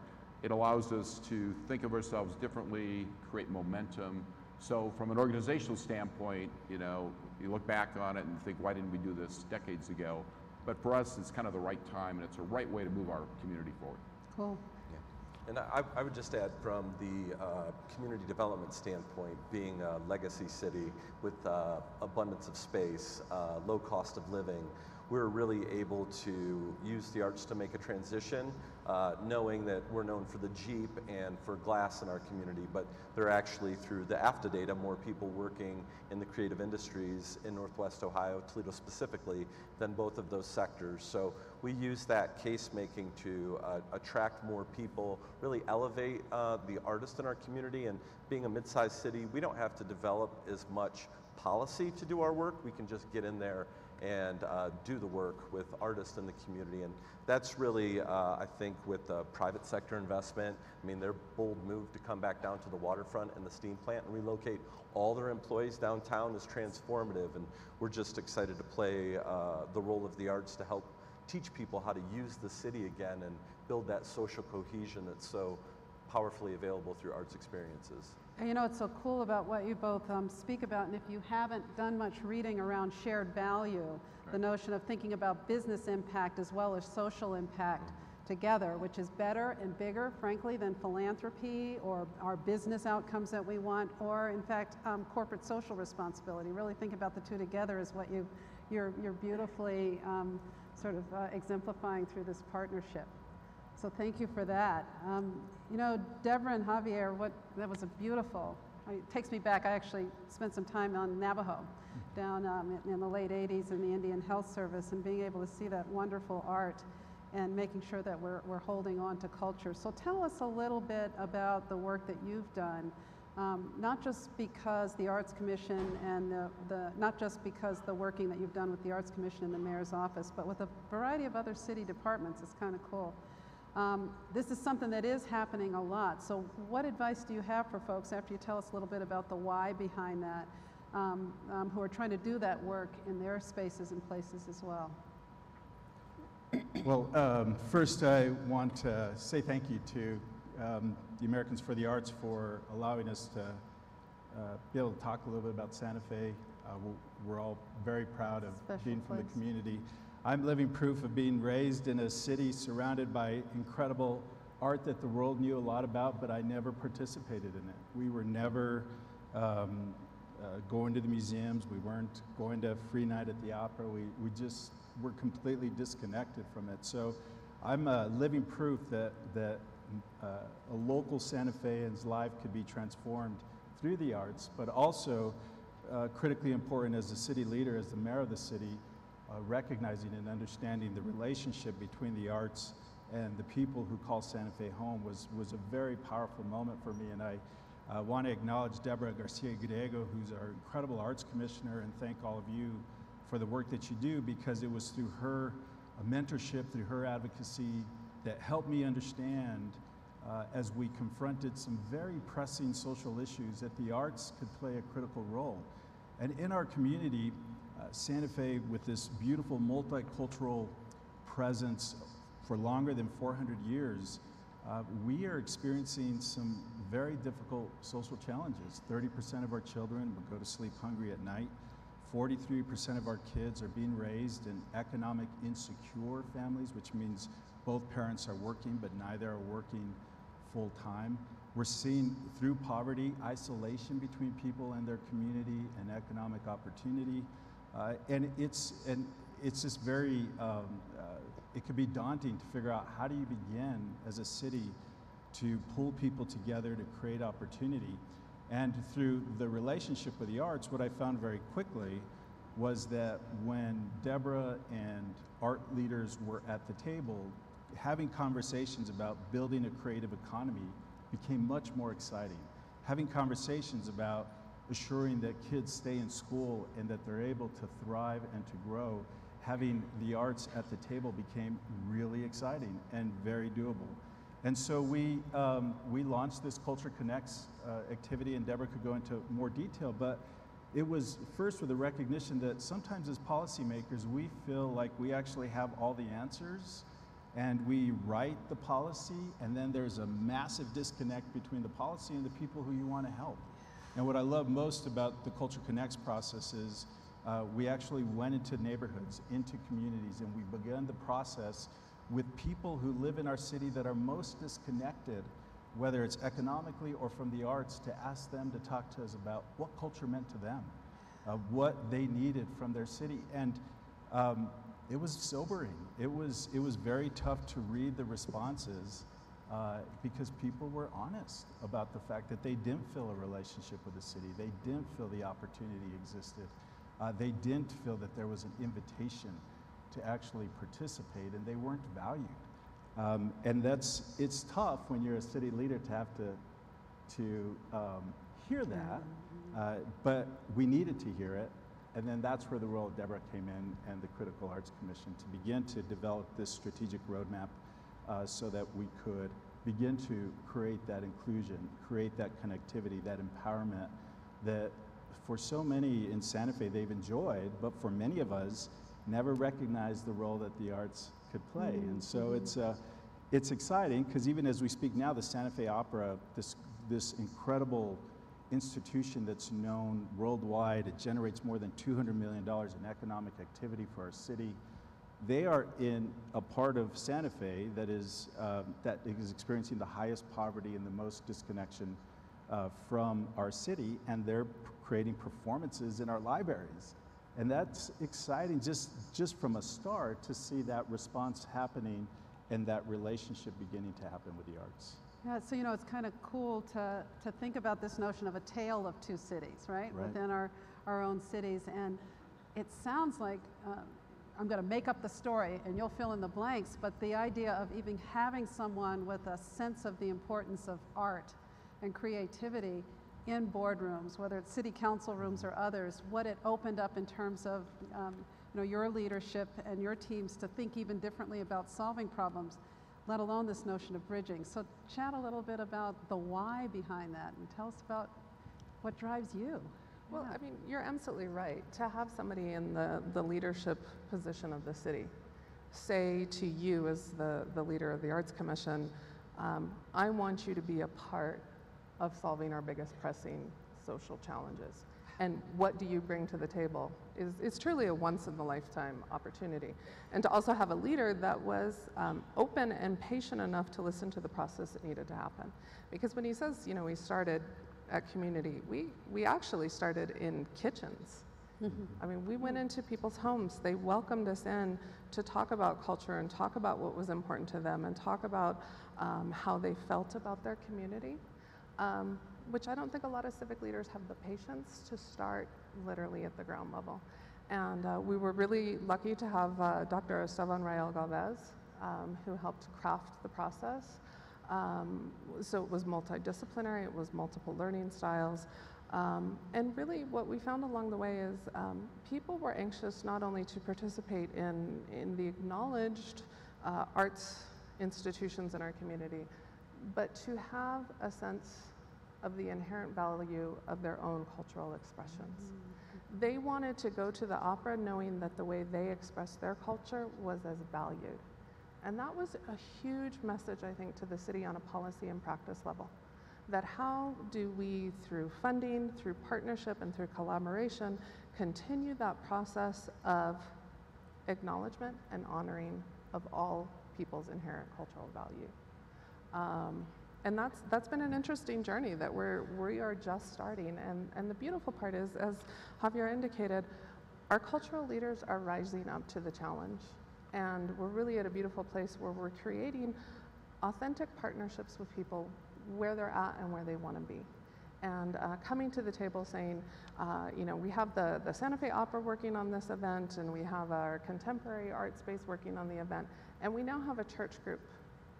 it allows us to think of ourselves differently, create momentum. So from an organizational standpoint, you know, you look back on it and think, why didn't we do this decades ago? But for us, it's kind of the right time, and it's a right way to move our community forward. Cool. And I would just add, from the community development standpoint, being a legacy city with abundance of space, low cost of living, we're really able to use the arts to make a transition, knowing that we're known for the Jeep and for glass in our community, but there are actually, through the AFTA data, more people working in the creative industries in Northwest Ohio, Toledo specifically, than both of those sectors. So we use that case making to attract more people, really elevate the artists in our community. And being a mid-sized city, we don't have to develop as much policy to do our work. We can just get in there and do the work with artists in the community. And that's really, I think, with the private sector investment, I mean, their bold move to come back down to the waterfront and the steam plant and relocate all their employees downtown is transformative. And we're just excited to play the role of the arts to help teach people how to use the city again and build that social cohesion that's so powerfully available through arts experiences. And you know, it's so cool about what you both speak about, and if you haven't done much reading around shared value, the notion of thinking about business impact as well as social impact together, which is better and bigger, frankly, than philanthropy or our business outcomes that we want, or in fact, corporate social responsibility. Really think about the two together is what you're beautifully sort of exemplifying through this partnership. So thank you for that. You know, Deborah and Javier, that was a beautiful, it takes me back. I actually spent some time on Navajo down in the late 80s in the Indian Health Service, and being able to see that wonderful art and making sure that we're holding on to culture. So tell us a little bit about the work that you've done, not just because the Arts Commission and not just because the working that you've done with the Arts Commission and the Mayor's Office, but with a variety of other city departments. It's kind of cool. This is something that is happening a lot. So what advice do you have for folks, after you tell us a little bit about the why behind that, who are trying to do that work in their spaces and places as well? Well, first I want to say thank you to the Americans for the Arts for allowing us to be able to talk a little bit about Santa Fe. We're all very proud of being from the community. I'm living proof of being raised in a city surrounded by incredible art that the world knew a lot about, but I never participated in it. We were never going to the museums. We weren't going to free night at the opera. We just were completely disconnected from it. So I'm living proof that a local Santa Fean's life could be transformed through the arts, but also critically important as a city leader, as the mayor of the city, recognizing and understanding the relationship between the arts and the people who call Santa Fe home was a very powerful moment for me. And I want to acknowledge Deborah Garcia-Griego, who's our incredible arts commissioner, and thank all of you for the work that you do, because it was through her mentorship, through her advocacy, that helped me understand as we confronted some very pressing social issues that the arts could play a critical role. And in our community, Santa Fe, with this beautiful multicultural presence for longer than 400 years, we are experiencing some very difficult social challenges. 30% of our children will go to sleep hungry at night. 43% of our kids are being raised in economic insecure families, which means both parents are working, but neither are working full time. We're seeing through poverty, isolation between people and their community and economic opportunity. And it's just very, it can be daunting to figure out how do you begin as a city to pull people together to create opportunity. And through the relationship with the arts, what I found very quickly was that when Deborah and art leaders were at the table, having conversations about building a creative economy became much more exciting. Having conversations about assuring that kids stay in school and that they're able to thrive and to grow, having the arts at the table became really exciting and very doable. And so we launched this Culture Connects activity, and Deborah could go into more detail, but it was first with a recognition that sometimes as policymakers, we feel like we actually have all the answers, and we write the policy, and then there's a massive disconnect between the policy and the people who you want to help. And what I love most about the Culture Connects process is we actually went into neighborhoods, into communities, and we began the process with people who live in our city that are most disconnected, whether it's economically or from the arts, to ask them to talk to us about what culture meant to them, what they needed from their city. And it was sobering. It was very tough to read the responses because people were honest about the fact that they didn't feel a relationship with the city. They didn't feel the opportunity existed. They didn't feel that there was an invitation to actually participate, and they weren't valued. And it's tough when you're a city leader to have to hear that, but we needed to hear it. And then that's where the role of Deborah came in, and the Critical Arts Commission, to begin to develop this strategic roadmap so that we could begin to create that inclusion, create that connectivity, that empowerment that for so many in Santa Fe they've enjoyed, but for many of us never recognized the role that the arts could play. And so it's exciting, because even as we speak now, the Santa Fe Opera, this incredible institution that's known worldwide, it generates more than $200 million in economic activity for our city. They are in a part of Santa Fe that is experiencing the highest poverty and the most disconnection from our city, and they're creating performances in our libraries. And that's exciting just from a start to see that response happening and that relationship beginning to happen with the arts. Yeah, so it's kind of cool to think about this notion of a tale of two cities, right? Within our own cities. And it sounds like, I'm going to make up the story and you'll fill in the blanks, but the idea of even having someone with a sense of the importance of art and creativity in boardrooms, whether it's city council rooms or others, what it opened up in terms of your leadership and your teams to think even differently about solving problems, let alone this notion of bridging. So chat a little bit about the why behind that, and tell us about what drives you. Well, I mean, you're absolutely right. To have somebody in the leadership position of the city say to you as the leader of the Arts Commission, I want you to be a part of solving our biggest pressing social challenges. And what do you bring to the table? It's truly a once-in-a-lifetime opportunity. And to also have a leader that was open and patient enough to listen to the process that needed to happen. Because when he says, you know, we started at community, we actually started in kitchens. I mean, we went into people's homes. They welcomed us in to talk about culture and talk about what was important to them and talk about how they felt about their community, which I don't think a lot of civic leaders have the patience to start literally at the ground level. And we were really lucky to have Dr. Esteban Rael Galvez, who helped craft the process. So it was multidisciplinary, it was multiple learning styles. And really what we found along the way is people were anxious not only to participate in the acknowledged arts institutions in our community, but to have a sense of the inherent value of their own cultural expressions. They wanted to go to the opera knowing that the way they expressed their culture was as valued. And that was a huge message, I think, to the city on a policy and practice level. That how do we, through funding, through partnership, and through collaboration, continue that process of acknowledgement and honoring of all people's inherent cultural value. And that's been an interesting journey that we are just starting. And the beautiful part is, as Javier indicated, our cultural leaders are rising up to the challenge. And we're really at a beautiful place where we're creating authentic partnerships with people where they're at and where they want to be. And coming to the table saying, you know, we have the Santa Fe Opera working on this event, and we have our contemporary art space working on the event, and we now have a church group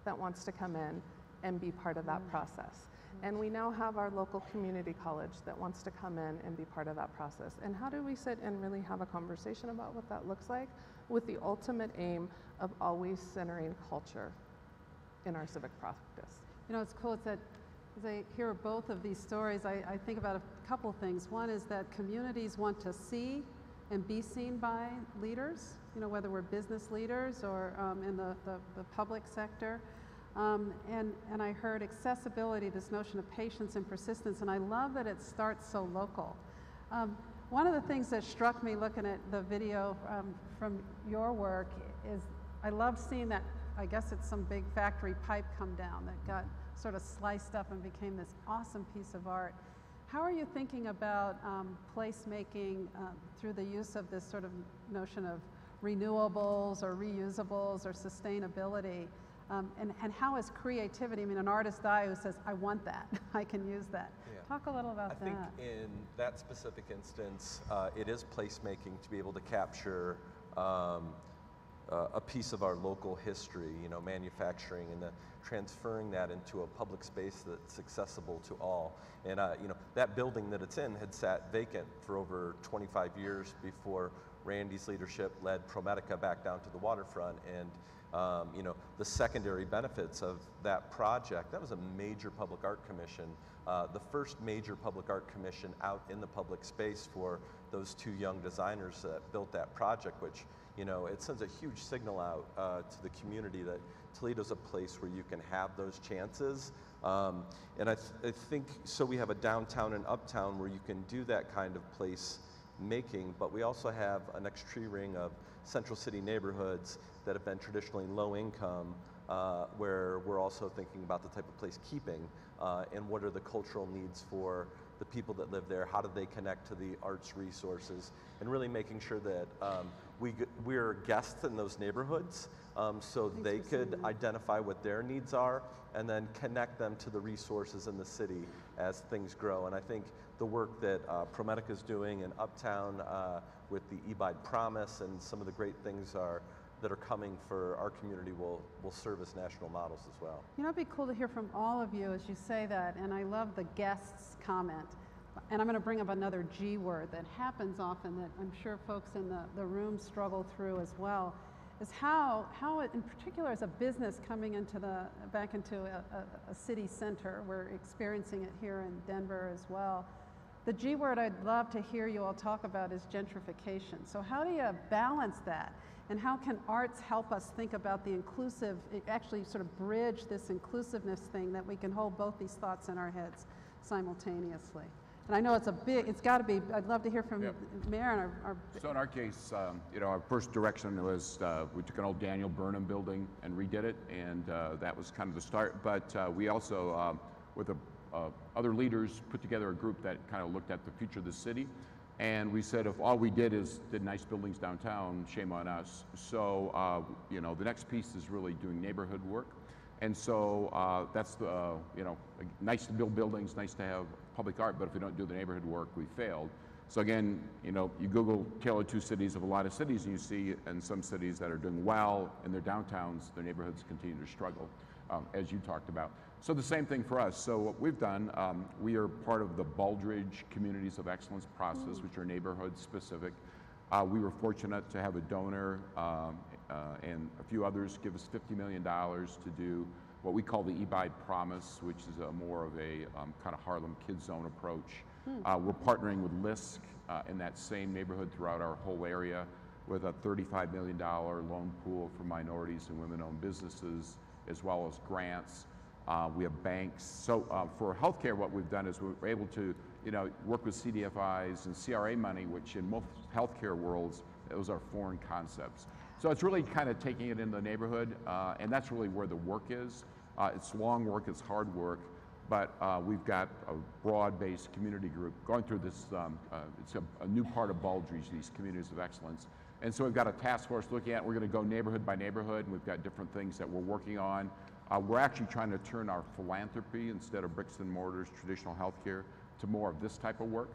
that wants to come in and be part of that process. And we now have our local community college that wants to come in and be part of that process. And how do we sit and really have a conversation about what that looks like, with the ultimate aim of always centering culture in our civic practice? You know, it's cool, it's that as I hear both of these stories, I think about a couple things. One is that communities want to see and be seen by leaders, you know, whether we're business leaders or in the public sector. And I heard accessibility, this notion of patience and persistence, and I love that it starts so local. One of the things that struck me looking at the video from your work is I love seeing that, I guess it's some big factory pipe come down that got sort of sliced up and became this awesome piece of art. How are you thinking about placemaking through the use of this sort of notion of renewables or reusables or sustainability? And how is creativity, I mean, an artist eye who says, I want that, I can use that. Yeah. Talk a little about that. I think in that specific instance, it is placemaking to be able to capture a piece of our local history, you know, manufacturing, and transferring that into a public space that's accessible to all. And you know, that building that it's in had sat vacant for over 25 years before Randy's leadership led ProMedica back down to the waterfront. And you know, the secondary benefits of that project, that was a major public art commission, the first major public art commission out in the public space for those two young designers that built that project, which, you know, it sends a huge signal out to the community that Toledo's a place where you can have those chances. And I think, so we have a downtown and uptown where you can do that kind of place making, but we also have a next tree ring of central city neighborhoods that have been traditionally low income, where we're also thinking about the type of place keeping and what are the cultural needs for the people that live there, how do they connect to the arts resources, and really making sure that we're guests in those neighborhoods so they could identify what their needs are and then connect them to the resources in the city as things grow. And I think the work that ProMedica is doing in Uptown with the eBide Promise and some of the great things that are coming for our community will serve as national models as well. You know, it'd be cool to hear from all of you as you say that, and I love the guests comment. And I'm going to bring up another G word that happens often that I'm sure folks in the room struggle through as well, is how it, in particular as a business coming into back into a city center, we're experiencing it here in Denver as well, The G word I'd love to hear you all talk about is gentrification. So how do you balance that? And how can arts help us think about the inclusive, actually sort of bridge this inclusiveness thing that we can hold both these thoughts in our heads simultaneously? And I know it's a big, it's got to be, I'd love to hear from Mayor and our So in our case, you know, our first direction was we took an old Daniel Burnham building and redid it, and that was kind of the start. But we also, with other leaders, put together a group that kind of looked at the future of the city. And we said, if all we did nice buildings downtown, shame on us. So, you know, the next piece is really doing neighborhood work. And so that's the, you know, nice to build buildings, nice to have public art, but if we don't do the neighborhood work, we failed. So again, you know, you Google tailored to cities of a lot of cities, and you see in some cities that are doing well in their downtowns, their neighborhoods continue to struggle, as you talked about. So the same thing for us. So what we've done, we are part of the Baldridge Communities of Excellence process, which are neighborhood specific. We were fortunate to have a donor and a few others give us $50 million to do what we call the eBide Promise, which is more of a kind of Harlem Kid Zone approach. We're partnering with LISC in that same neighborhood throughout our whole area with a $35 million loan pool for minorities and women-owned businesses, as well as grants. We have banks. So for healthcare, what we've done is we're able to, you know, work with CDFIs and CRA money, which in most healthcare worlds, those are foreign concepts. So it's really kind of taking it in the neighborhood, and that's really where the work is. It's long work, it's hard work, but we've got a broad-based community group going through this, it's a new part of Baldridge, these communities of excellence. And so we've got a task force looking at, we're gonna go neighborhood by neighborhood, and we've got different things that we're working on. We're actually trying to turn our philanthropy, instead of bricks and mortars, traditional healthcare, to more of this type of work.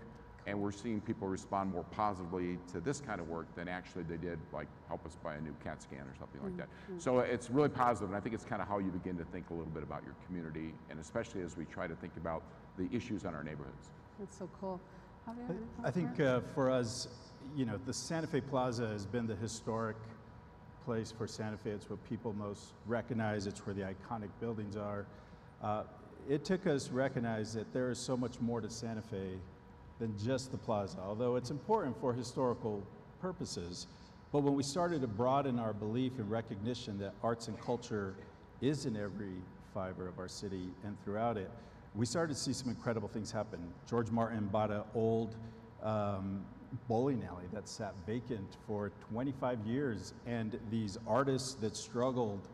And we're seeing people respond more positively to this kind of work than actually they did, like, help us buy a new CAT scan or something like that. So it's really positive, and I think it's kind of how you begin to think a little bit about your community, and especially as we try to think about the issues in our neighborhoods. That's so cool. Javier, I think for us, you know, the Santa Fe Plaza has been the historic place for Santa Fe. It's what people most recognize. It's where the iconic buildings are. It took us to recognize that there is so much more to Santa Fe than just the plaza, although it's important for historical purposes. But when we started to broaden our belief and recognition that arts and culture is in every fiber of our city and throughout it, we started to see some incredible things happen. George Martin bought an old bowling alley that sat vacant for 25 years, and these artists that struggled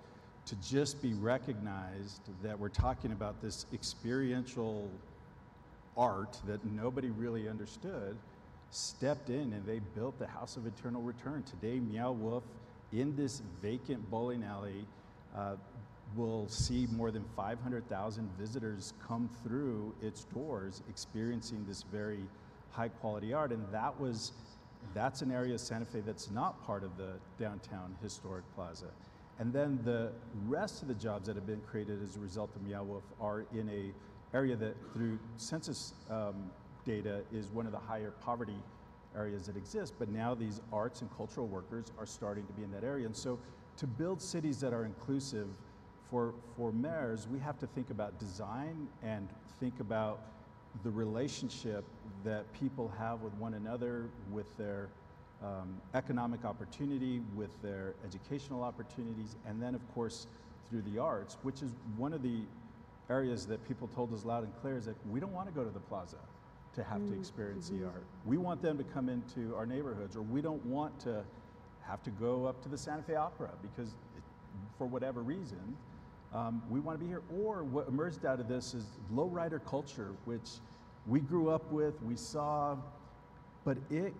to just be recognized, that we're talking about this experiential art that nobody really understood, stepped in and they built the House of Eternal Return. Today, Meow Wolf, in this vacant bowling alley, will see more than 500,000 visitors come through its doors experiencing this very high quality art. And that's an area of Santa Fe that's not part of the downtown historic plaza. And then the rest of the jobs that have been created as a result of Meow Wolf are in a area that, through census data, is one of the higher poverty areas that exist, but now these arts and cultural workers are starting to be in that area. And so to build cities that are inclusive for mayors, we have to think about design and think about the relationship that people have with one another, with their economic opportunity, with their educational opportunities, and then of course through the arts, which is one of the areas that people told us loud and clear is that we don't want to go to the plaza to have to experience the art. We want them to come into our neighborhoods, or we don't want to have to go up to the Santa Fe Opera because for whatever reason, we want to be here. Or what emerged out of this is lowrider culture, which we grew up with, we saw, but it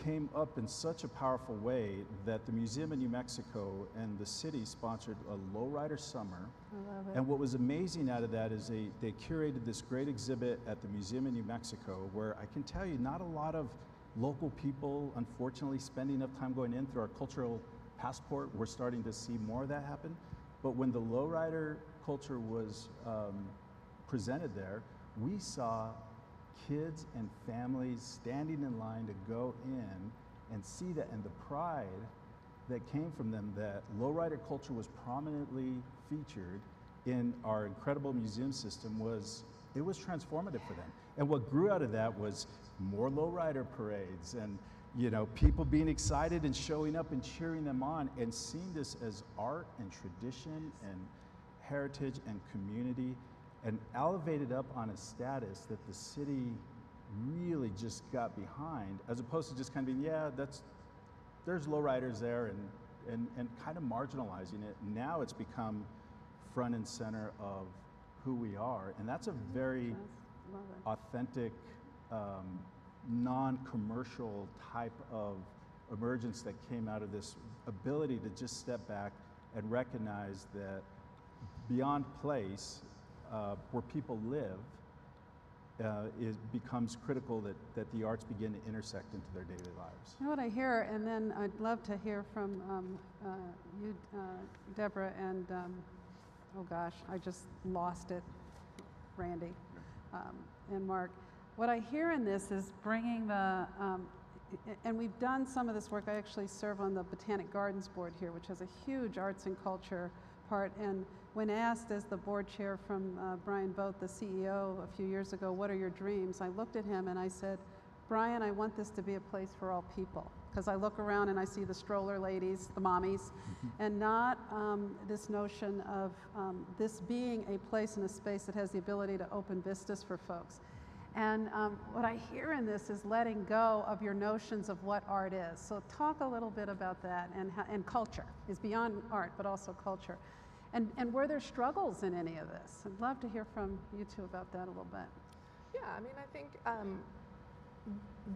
came up in such a powerful way that the Museum of New Mexico and the city sponsored a lowrider summer. I love it. And what was amazing out of that is they curated this great exhibit at the Museum of New Mexico, where I can tell you not a lot of local people, unfortunately, spend enough time going in through our cultural passport. We're starting to see more of that happen. But when the lowrider culture was presented there, we saw kids and families standing in line to go in and see that, and the pride that came from them, that lowrider culture was prominently featured in our incredible museum system, was transformative for them. And what grew out of that was more lowrider parades and, you know, people being excited and showing up and cheering them on and seeing this as art and tradition and heritage and community, and elevated up on a status that the city really just got behind, as opposed to just kind of being, yeah, there's lowriders there, and kind of marginalizing it. Now it's become front and center of who we are, and that's a very authentic, non-commercial type of emergence that came out of this ability to just step back and recognize that beyond place, where people live, it becomes critical that the arts begin to intersect into their daily lives. You know what I hear, and then I'd love to hear from you, Deborah, and oh gosh, I just lost it, Randy and Mark. What I hear in this is bringing the, and we've done some of this work. I actually serve on the Botanic Gardens board here, which has a huge arts and culture part. And when asked as the board chair from Brian Boat, the CEO, a few years ago, what are your dreams? I looked at him and I said, Brian, I want this to be a place for all people. Because I look around and I see the stroller ladies, the mommies, and not this notion of this being a place and a space that has the ability to open vistas for folks. And what I hear in this is letting go of your notions of what art is. So talk a little bit about that, and culture is beyond art, but also culture. And were there struggles in any of this? I'd love to hear from you two about that a little bit. Yeah, I mean, I think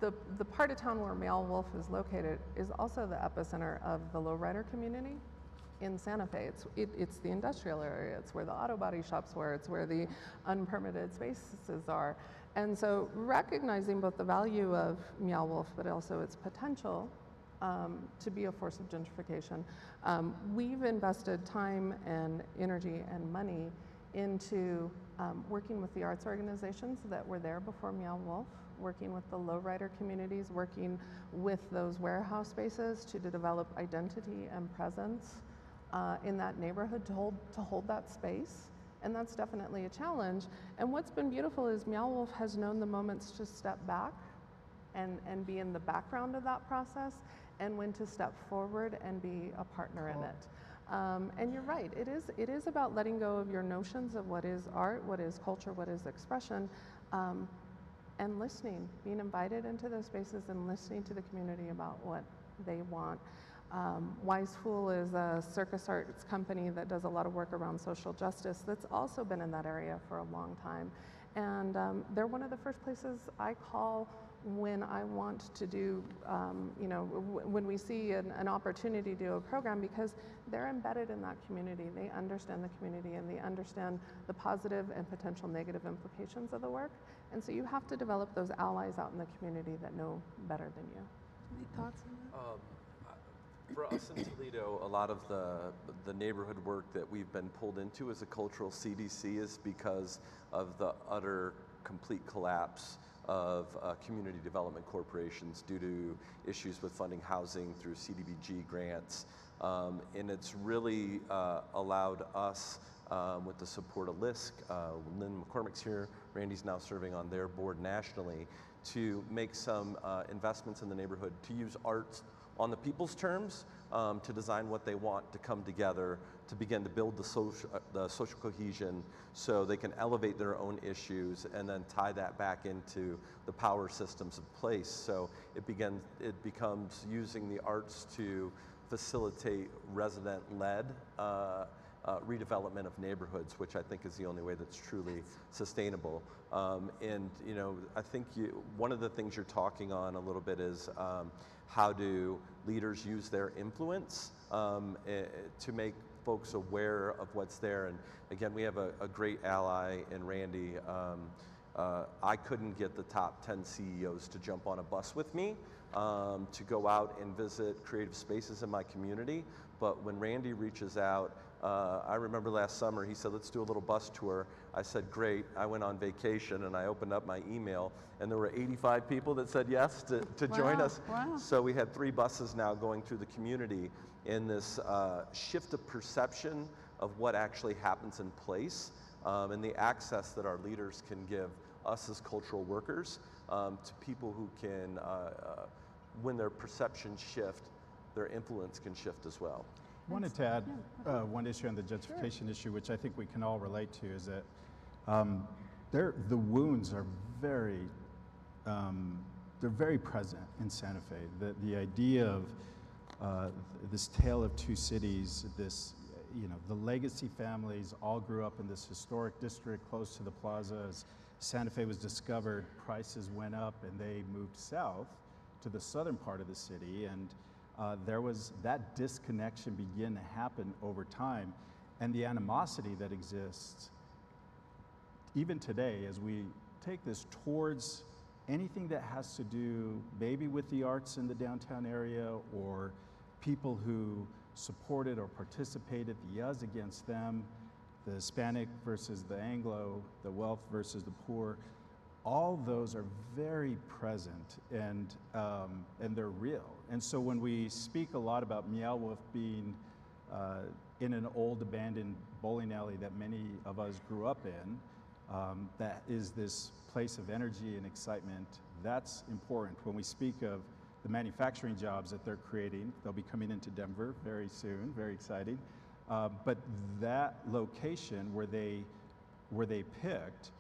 the part of town where Male Wolf is located is also the epicenter of the lowrider community in Santa Fe. It's the industrial area, it's where the auto body shops were, it's where the unpermitted spaces are. And so recognizing both the value of Meow Wolf, but also its potential to be a force of gentrification, we've invested time and energy and money into working with the arts organizations that were there before Meow Wolf, working with the lowrider communities, working with those warehouse spaces to develop identity and presence in that neighborhood to hold that space. And that's definitely a challenge. And what's been beautiful is Meow Wolf has known the moments to step back and be in the background of that process, and when to step forward and be a partner in it. And you're right, it is about letting go of your notions of what is art, what is culture, what is expression, and listening, being invited into those spaces and listening to the community about what they want. Wise Fool is a circus arts company that does a lot of work around social justice that's also been in that area for a long time. And they're one of the first places I call when I want to do, you know, when we see an opportunity to do a program, because they're embedded in that community. They understand the community and they understand the positive and potential negative implications of the work. And so you have to develop those allies out in the community that know better than you. Any thoughts on that? For us in Toledo, a lot of the neighborhood work that we've been pulled into as a cultural CDC is because of the utter complete collapse of community development corporations due to issues with funding housing through CDBG grants. And it's really allowed us, with the support of LISC, Lynn McCormick's here, Randy's now serving on their board nationally, to make some investments in the neighborhood, to use arts on the people's terms, to design what they want to come together, to begin to build the social cohesion so they can elevate their own issues and then tie that back into the power systems of place. So it becomes using the arts to facilitate resident-led redevelopment of neighborhoods, which I think is the only way that's truly sustainable. And you know, I think one of the things you're talking on a little bit is how do leaders use their influence to make folks aware of what's there. And again, we have a great ally in Randy. I couldn't get the top 10 CEOs to jump on a bus with me to go out and visit creative spaces in my community. But when Randy reaches out, I remember last summer, he said, let's do a little bus tour. I said, great. I went on vacation and I opened up my email and there were 85 people that said yes to join us. Wow. So we had 3 buses now going through the community in this shift of perception of what actually happens in place and the access that our leaders can give us as cultural workers to people who can, when their perceptions shift, their influence can shift as well. I wanted to add one issue on the gentrification issue, which I think we can all relate to, is that the wounds are very, they're very present in Santa Fe. The idea of this tale of two cities, this, the legacy families all grew up in this historic district close to the plaza. As Santa Fe was discovered, prices went up and they moved south to the southern part of the city, and there was that disconnection begin to happen over time, and the animosity that exists even today as we take this towards anything that has to do maybe with the arts in the downtown area, or people who supported or participated, the us against them, the Hispanic versus the Anglo, the wealth versus the poor. All those are very present, and they're real. And so when we speak a lot about Meow Wolf being in an old abandoned bowling alley that many of us grew up in, that is this place of energy and excitement, that's important. When we speak of the manufacturing jobs that they're creating, they'll be coming into Denver very soon, very exciting. But that location where they picked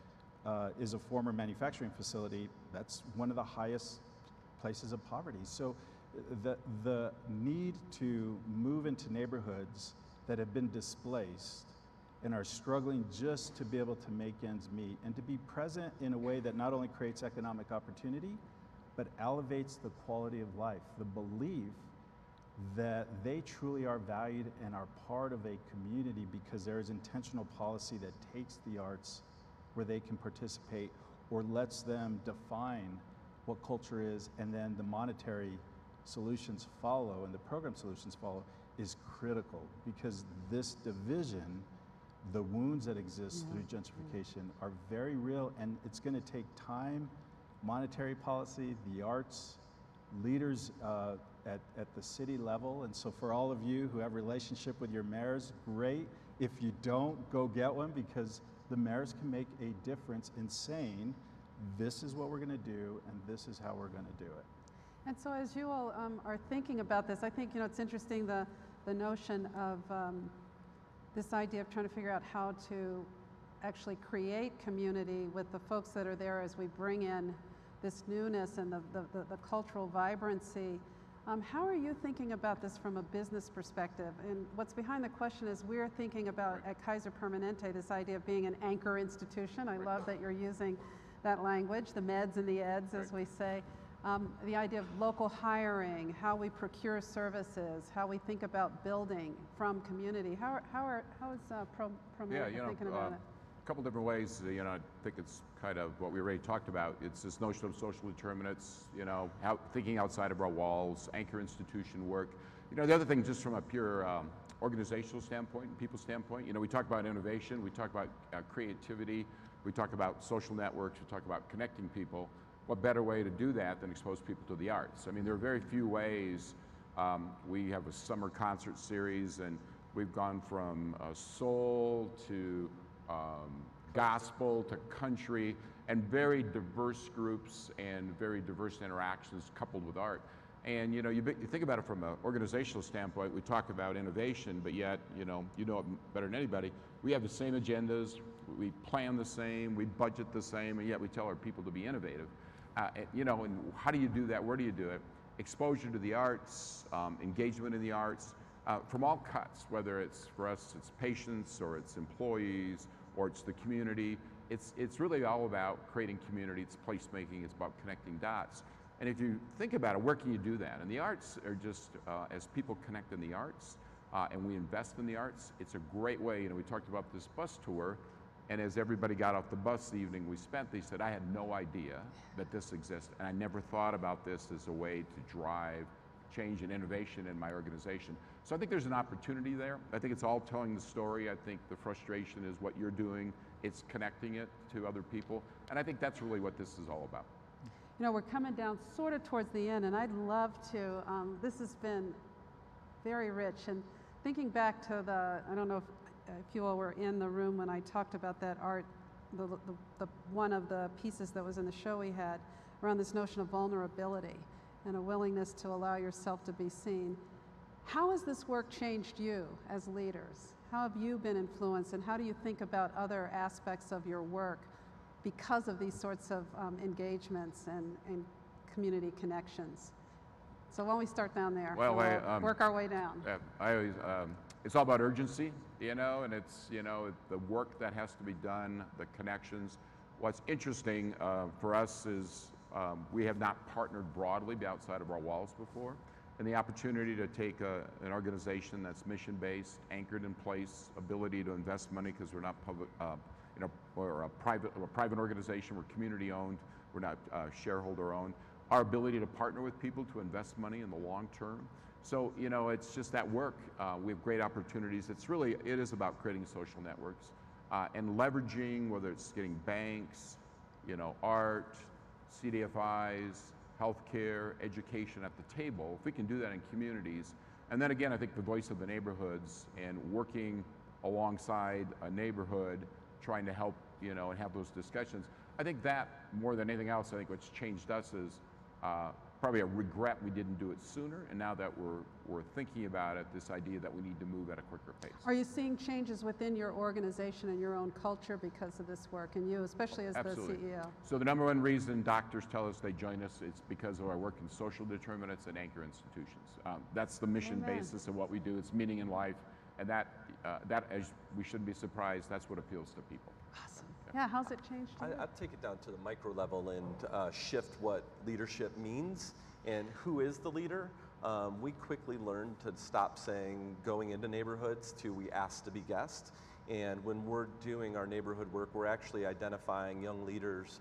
is a former manufacturing facility. That's one of the highest places of poverty. So the need to move into neighborhoods that have been displaced and are struggling just to be able to make ends meet, and to be present in a way that not only creates economic opportunity, but elevates the quality of life, the belief that they truly are valued and are part of a community because there is intentional policy that takes the arts where they can participate, or lets them define what culture is, and then the monetary solutions follow and the program solutions follow, is critical, because this division, the wounds that exist through gentrification are very real, and it's going to take time, monetary policy, the arts, leaders at the city level. And so for all of you who have a relationship with your mayors, great. If you don't, go get one, because the mayors can make a difference in saying, this is what we're going to do, and this is how we're going to do it. And so as you all are thinking about this, I think, it's interesting, the notion of this idea of trying to figure out how to actually create community with the folks that are there as we bring in this newness and the cultural vibrancy. How are you thinking about this from a business perspective? And what's behind the question is, we're thinking about at Kaiser Permanente this idea of being an anchor institution. I love that you're using that language, the meds and the eds, as we say. The idea of local hiring, how we procure services, how we think about building from community. How is ProMedica thinking about it? A couple different ways. I think it's kind of what we already talked about. It's this notion of social determinants, thinking outside of our walls, anchor institution work. The other thing, just from a pure organizational standpoint and people standpoint, we talk about innovation, we talk about creativity, we talk about social networks, we talk about connecting people. What better way to do that than expose people to the arts? I mean, there are very few ways. We have a summer concert series, and we've gone from soul to gospel to country, and very diverse groups and very diverse interactions coupled with art. And you think about it from an organizational standpoint. We talk about innovation, but yet you know it better than anybody. We have the same agendas, we plan the same, we budget the same, and yet we tell our people to be innovative. And how do you do that? Where do you do it? Exposure to the arts, engagement in the arts, from all cuts, whether it's for us, it's patients, or it's employees, or it's the community. It's really all about creating community. It's placemaking. It's about connecting dots. And if you think about it, where can you do that? And the arts are just, as people connect in the arts, and we invest in the arts, it's a great way. We talked about this bus tour, and as everybody got off the bus the evening we spent, they said, I had no idea that this exists, and I never thought about this as a way to drive change and innovation in my organization. So I think there's an opportunity there. I think it's all telling the story. I think the frustration is what you're doing. It's connecting it to other people. And I think that's really what this is all about. We're coming down sort of towards the end, and I'd love to, this has been very rich. And thinking back to I don't know if if you all were in the room when I talked about that art, one of the pieces that was in the show we had around this notion of vulnerability and a willingness to allow yourself to be seen. How has this work changed you as leaders? How have you been influenced, and how do you think about other aspects of your work because of these sorts of engagements and community connections? So why don't we start down there? Well, work our way down. I always, it's all about urgency, you know, and it's, you know, the work that has to be done, the connections. What's interesting for us is we have not partnered broadly outside of our walls before, and the opportunity to take an organization that's mission-based, anchored in place, ability to invest money because we're not public, you know, we're a private organization, we're community-owned, we're not shareholder-owned. Our ability to partner with people to invest money in the long term. So, you know, it's just that work. We have great opportunities. It is about creating social networks and leveraging, whether it's getting banks, you know, art, CDFIs, healthcare, education at the table. If we can do that in communities, and then again, I think the voice of the neighborhoods and working alongside a neighborhood, trying to help, you know, and have those discussions. I think that, more than anything else, I think what's changed us is probably a regret we didn't do it sooner, and now that we're thinking about it, this idea that we need to move at a quicker pace. Are you seeing changes within your organization and your own culture because of this work, and you, especially as Absolutely. the CEO? So the number one reason doctors tell us they join us is because of our work in social determinants and anchor institutions. That's the mission Amen. basis of what we do. It's meaning in life, and that, as we shouldn't be surprised, that's what appeals to people. Awesome. Yeah, how's it changed? I'd take it down to the micro level and shift what leadership means and who is the leader. We quickly learned to stop saying going into neighborhoods to we ask to be guests. And when we're doing our neighborhood work, we're actually identifying young leaders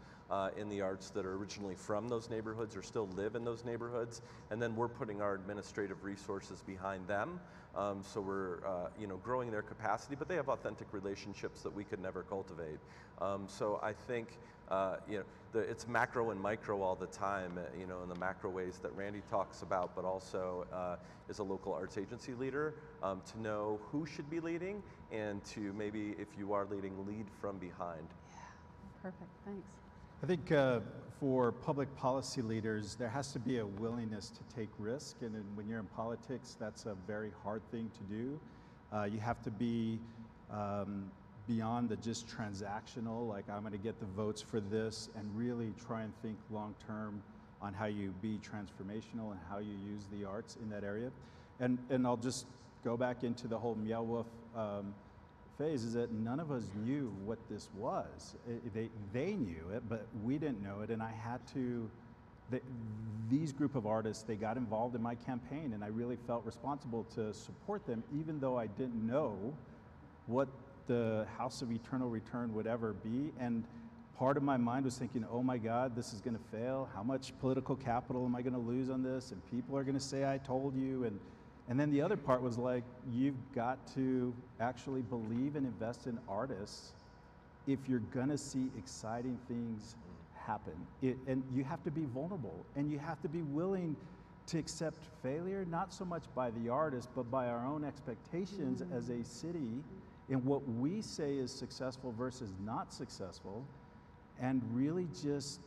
in the arts that are originally from those neighborhoods or still live in those neighborhoods. And then we're putting our administrative resources behind them. So we're you know, growing their capacity, but they have authentic relationships that we could never cultivate. So I think you know, it's macro and micro all the time, you know, in the macro ways that Randy talks about, but also as a local arts agency leader, to know who should be leading and to maybe, if you are leading, lead from behind. Yeah, perfect, thanks. I think for public policy leaders, there has to be a willingness to take risk, and when you're in politics, that's a very hard thing to do. You have to be beyond the just transactional, like I'm going to get the votes for this, and really try and think long term on how you be transformational and how you use the arts in that area. And I'll just go back into the whole Meow Wolf phase, is that none of us knew what this was. They knew it, but we didn't know it, and I had to, these group of artists, they got involved in my campaign, and I really felt responsible to support them, even though I didn't know what the House of Eternal Return would ever be. And part of my mind was thinking, oh my God, this is going to fail. How much political capital am I going to lose on this? And people are going to say I told you. And then the other part was like, you've got to actually believe and invest in artists if you're going to see exciting things happen. And you have to be vulnerable, and you have to be willing to accept failure, not so much by the artist, but by our own expectations as a city in what we say is successful versus not successful, and really just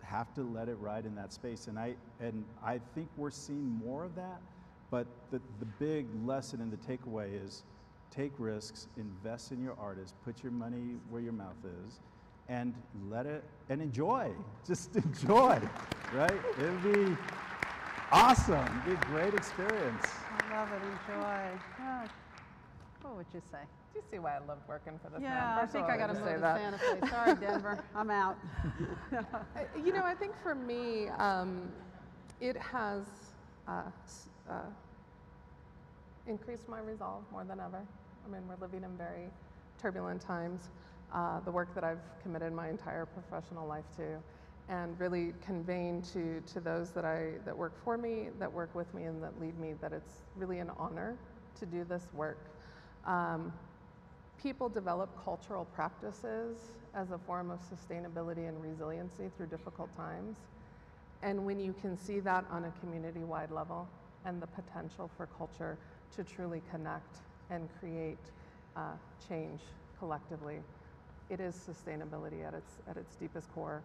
have to let it ride in that space. And I think we're seeing more of that, but the big lesson and the takeaway is take risks, invest in your artists, put your money where your mouth is, and let it, and enjoy, just enjoy, right? It'll be awesome, it'll be a great experience. I love it, enjoy. Yeah. What would you say? Do you see why I love working for this man? Yeah, I think I got to move to Santa Fe. Sorry, Denver, I'm out. You know, I think for me, it has increased my resolve more than ever. I mean, we're living in very turbulent times. The work that I've committed my entire professional life to, and really conveying to those that work for me, that work with me, and that lead me, that it's really an honor to do this work. People develop cultural practices as a form of sustainability and resiliency through difficult times. And when you can see that on a community-wide level, and the potential for culture to truly connect and create change collectively. It is sustainability at its deepest core,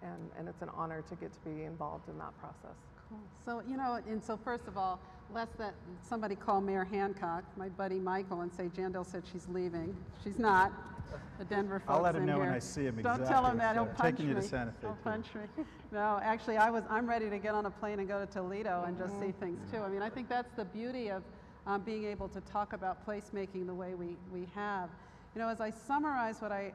and it's an honor to get to be involved in that process. Cool. So, you know, and so first of all, lest that somebody call Mayor Hancock, my buddy Michael, and say Jandel said she's leaving. She's not. The Denver folks I'll let him in know here. when I see him. Don't exactly. tell him that. He'll punch taking you me. to Santa Fe. He'll too. punch me. No, actually, I'm ready to get on a plane and go to Toledo and just see things too. I mean, I think that's the beauty of being able to talk about placemaking the way we have. You know, as I summarize what I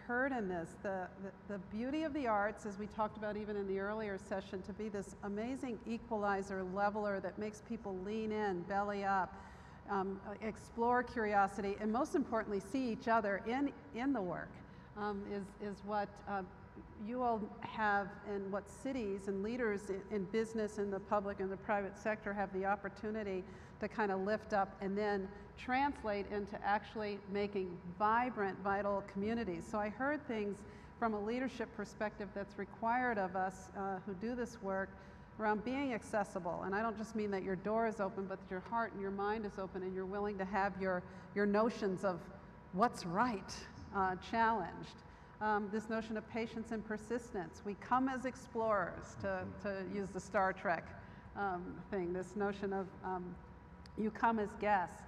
heard in this, the beauty of the arts, as we talked about even in the earlier session, to be this amazing equalizer, leveler that makes people lean in, belly up, explore curiosity, and most importantly, see each other in the work, is what you all have, and what cities and leaders in business, in the public and the private sector have the opportunity to kind of lift up and then translate into actually making vibrant, vital communities. So I heard things from a leadership perspective that's required of us who do this work around being accessible. And I don't just mean that your door is open, but that your heart and your mind is open and you're willing to have your notions of what's right challenged. This notion of patience and persistence. We come as explorers, to use the Star Trek thing, this notion of you come as guests.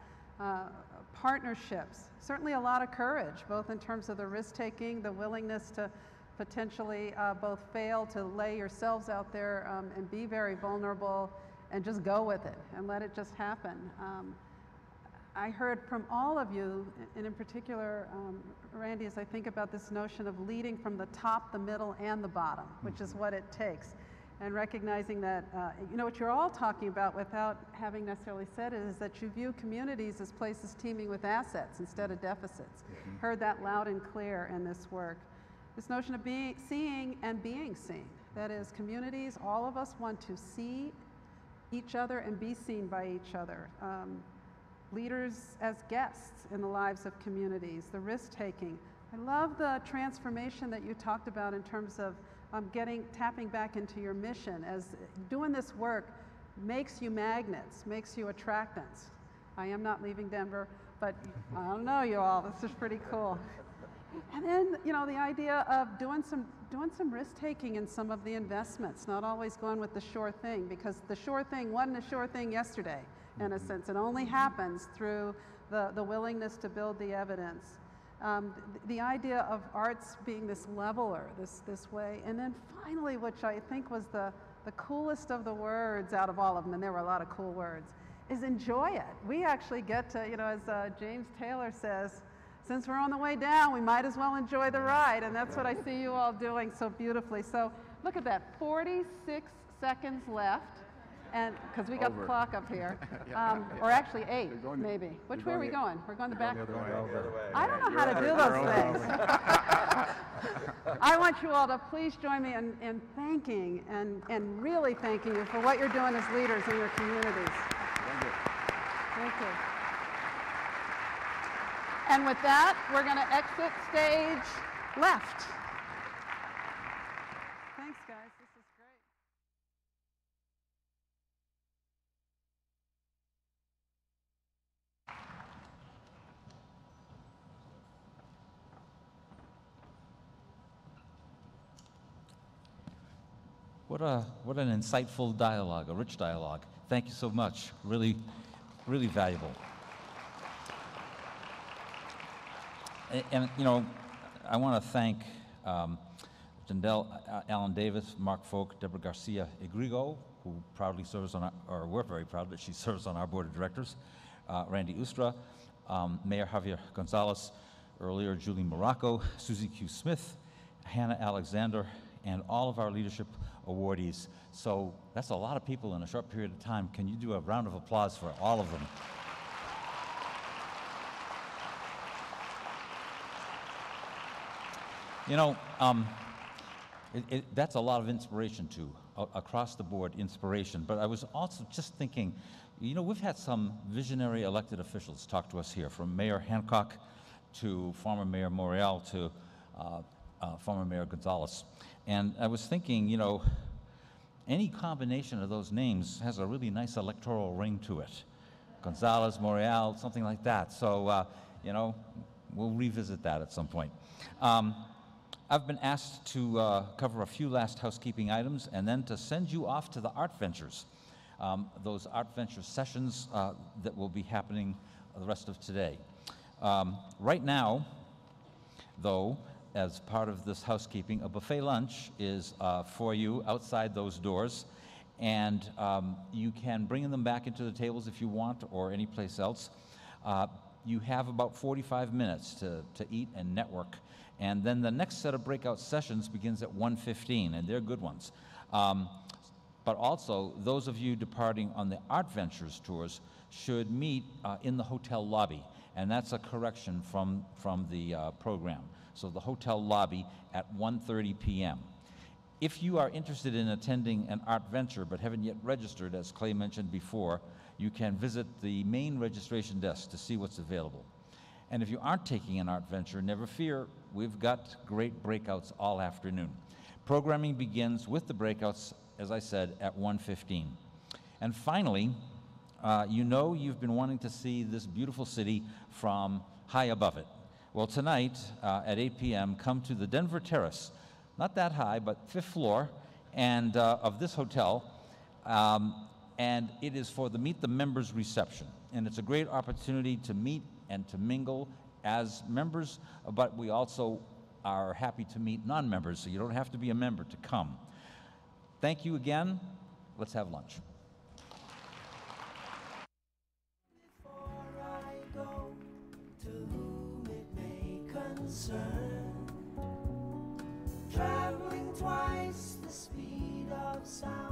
Partnerships, certainly a lot of courage, both in terms of the risk-taking, the willingness to potentially both fail, to lay yourselves out there and be very vulnerable and just go with it and let it just happen. I heard from all of you, and in particular, Randy, as I think about this notion of leading from the top, the middle, and the bottom, which is what it takes. And recognizing that, you know, what you're all talking about without having necessarily said it is that you view communities as places teeming with assets instead of deficits. Heard that loud and clear in this work. This notion of seeing and being seen. That is, communities, all of us want to see each other and be seen by each other. Leaders as guests in the lives of communities, the risk-taking. I love the transformation that you talked about in terms of tapping back into your mission, as doing this work makes you magnets, makes you attractants. I am not leaving Denver, but I don't know you all, this is pretty cool. And then, you know, the idea of doing some risk-taking in some of the investments, not always going with the sure thing, because the sure thing wasn't a sure thing yesterday, in a sense. It only happens through the willingness to build the evidence. The idea of arts being this leveler, this way. And then finally, which I think was the coolest of the words out of all of them, and there were a lot of cool words, is enjoy it. We actually get to, you know, as James Taylor says, since we're on the way down, we might as well enjoy the ride. And that's what I see you all doing so beautifully. So look at that, 46 seconds left. And because we got the clock up here, or actually 8, maybe. Which way are we going? We're going the back. The other way. I don't know how to do those things. I want you all to please join me in thanking and really thanking you for what you're doing as leaders in your communities. Thank you. And with that, we're going to exit stage left. Thanks, guys. This is great. What an insightful dialogue, a rich dialogue. Thank you so much. Really, really valuable. And you know, I want to thank Jandel Allen Davis, Mark Folk, Deborah Garcia Igrigo, who proudly serves on or we're very proud that she serves on our board of directors, Randy Ustra, Mayor Javier Gonzalez, earlier Julie Morocco, Susie Q. Smith, Hannah Alexander, and all of our leadership awardees. So that's a lot of people in a short period of time. Can you do a round of applause for all of them? You know, that's a lot of inspiration too, across the board inspiration. But I was also just thinking, you know, we've had some visionary elected officials talk to us here, from Mayor Hancock to former Mayor Morial to former Mayor Gonzalez. And I was thinking, you know, any combination of those names has a really nice electoral ring to it. Gonzalez, Montreal, something like that. So, you know, we'll revisit that at some point. I've been asked to cover a few last housekeeping items and then to send you off to the Art Ventures. Those Art Venture sessions that will be happening the rest of today. Right now, though, as part of this housekeeping, a buffet lunch is for you outside those doors, and you can bring them back into the tables if you want or any place else. You have about 45 minutes to eat and network, and then the next set of breakout sessions begins at 1:15, and they're good ones. But also, those of you departing on the Art Ventures tours should meet in the hotel lobby, and that's a correction from the program. So the hotel lobby at 1:30 p.m. If you are interested in attending an art venture but haven't yet registered, as Clay mentioned before, you can visit the main registration desk to see what's available. And if you aren't taking an art venture, never fear, we've got great breakouts all afternoon. Programming begins with the breakouts, as I said, at 1:15. And finally, you know you've been wanting to see this beautiful city from high above it. Well, tonight at 8 p.m., come to the Denver Terrace, not that high, but 5th floor, and of this hotel, and it is for the Meet the Members reception. And it's a great opportunity to meet and to mingle as members, but we also are happy to meet non-members, so you don't have to be a member to come. Thank you again. Let's have lunch. Traveling twice the speed of sound.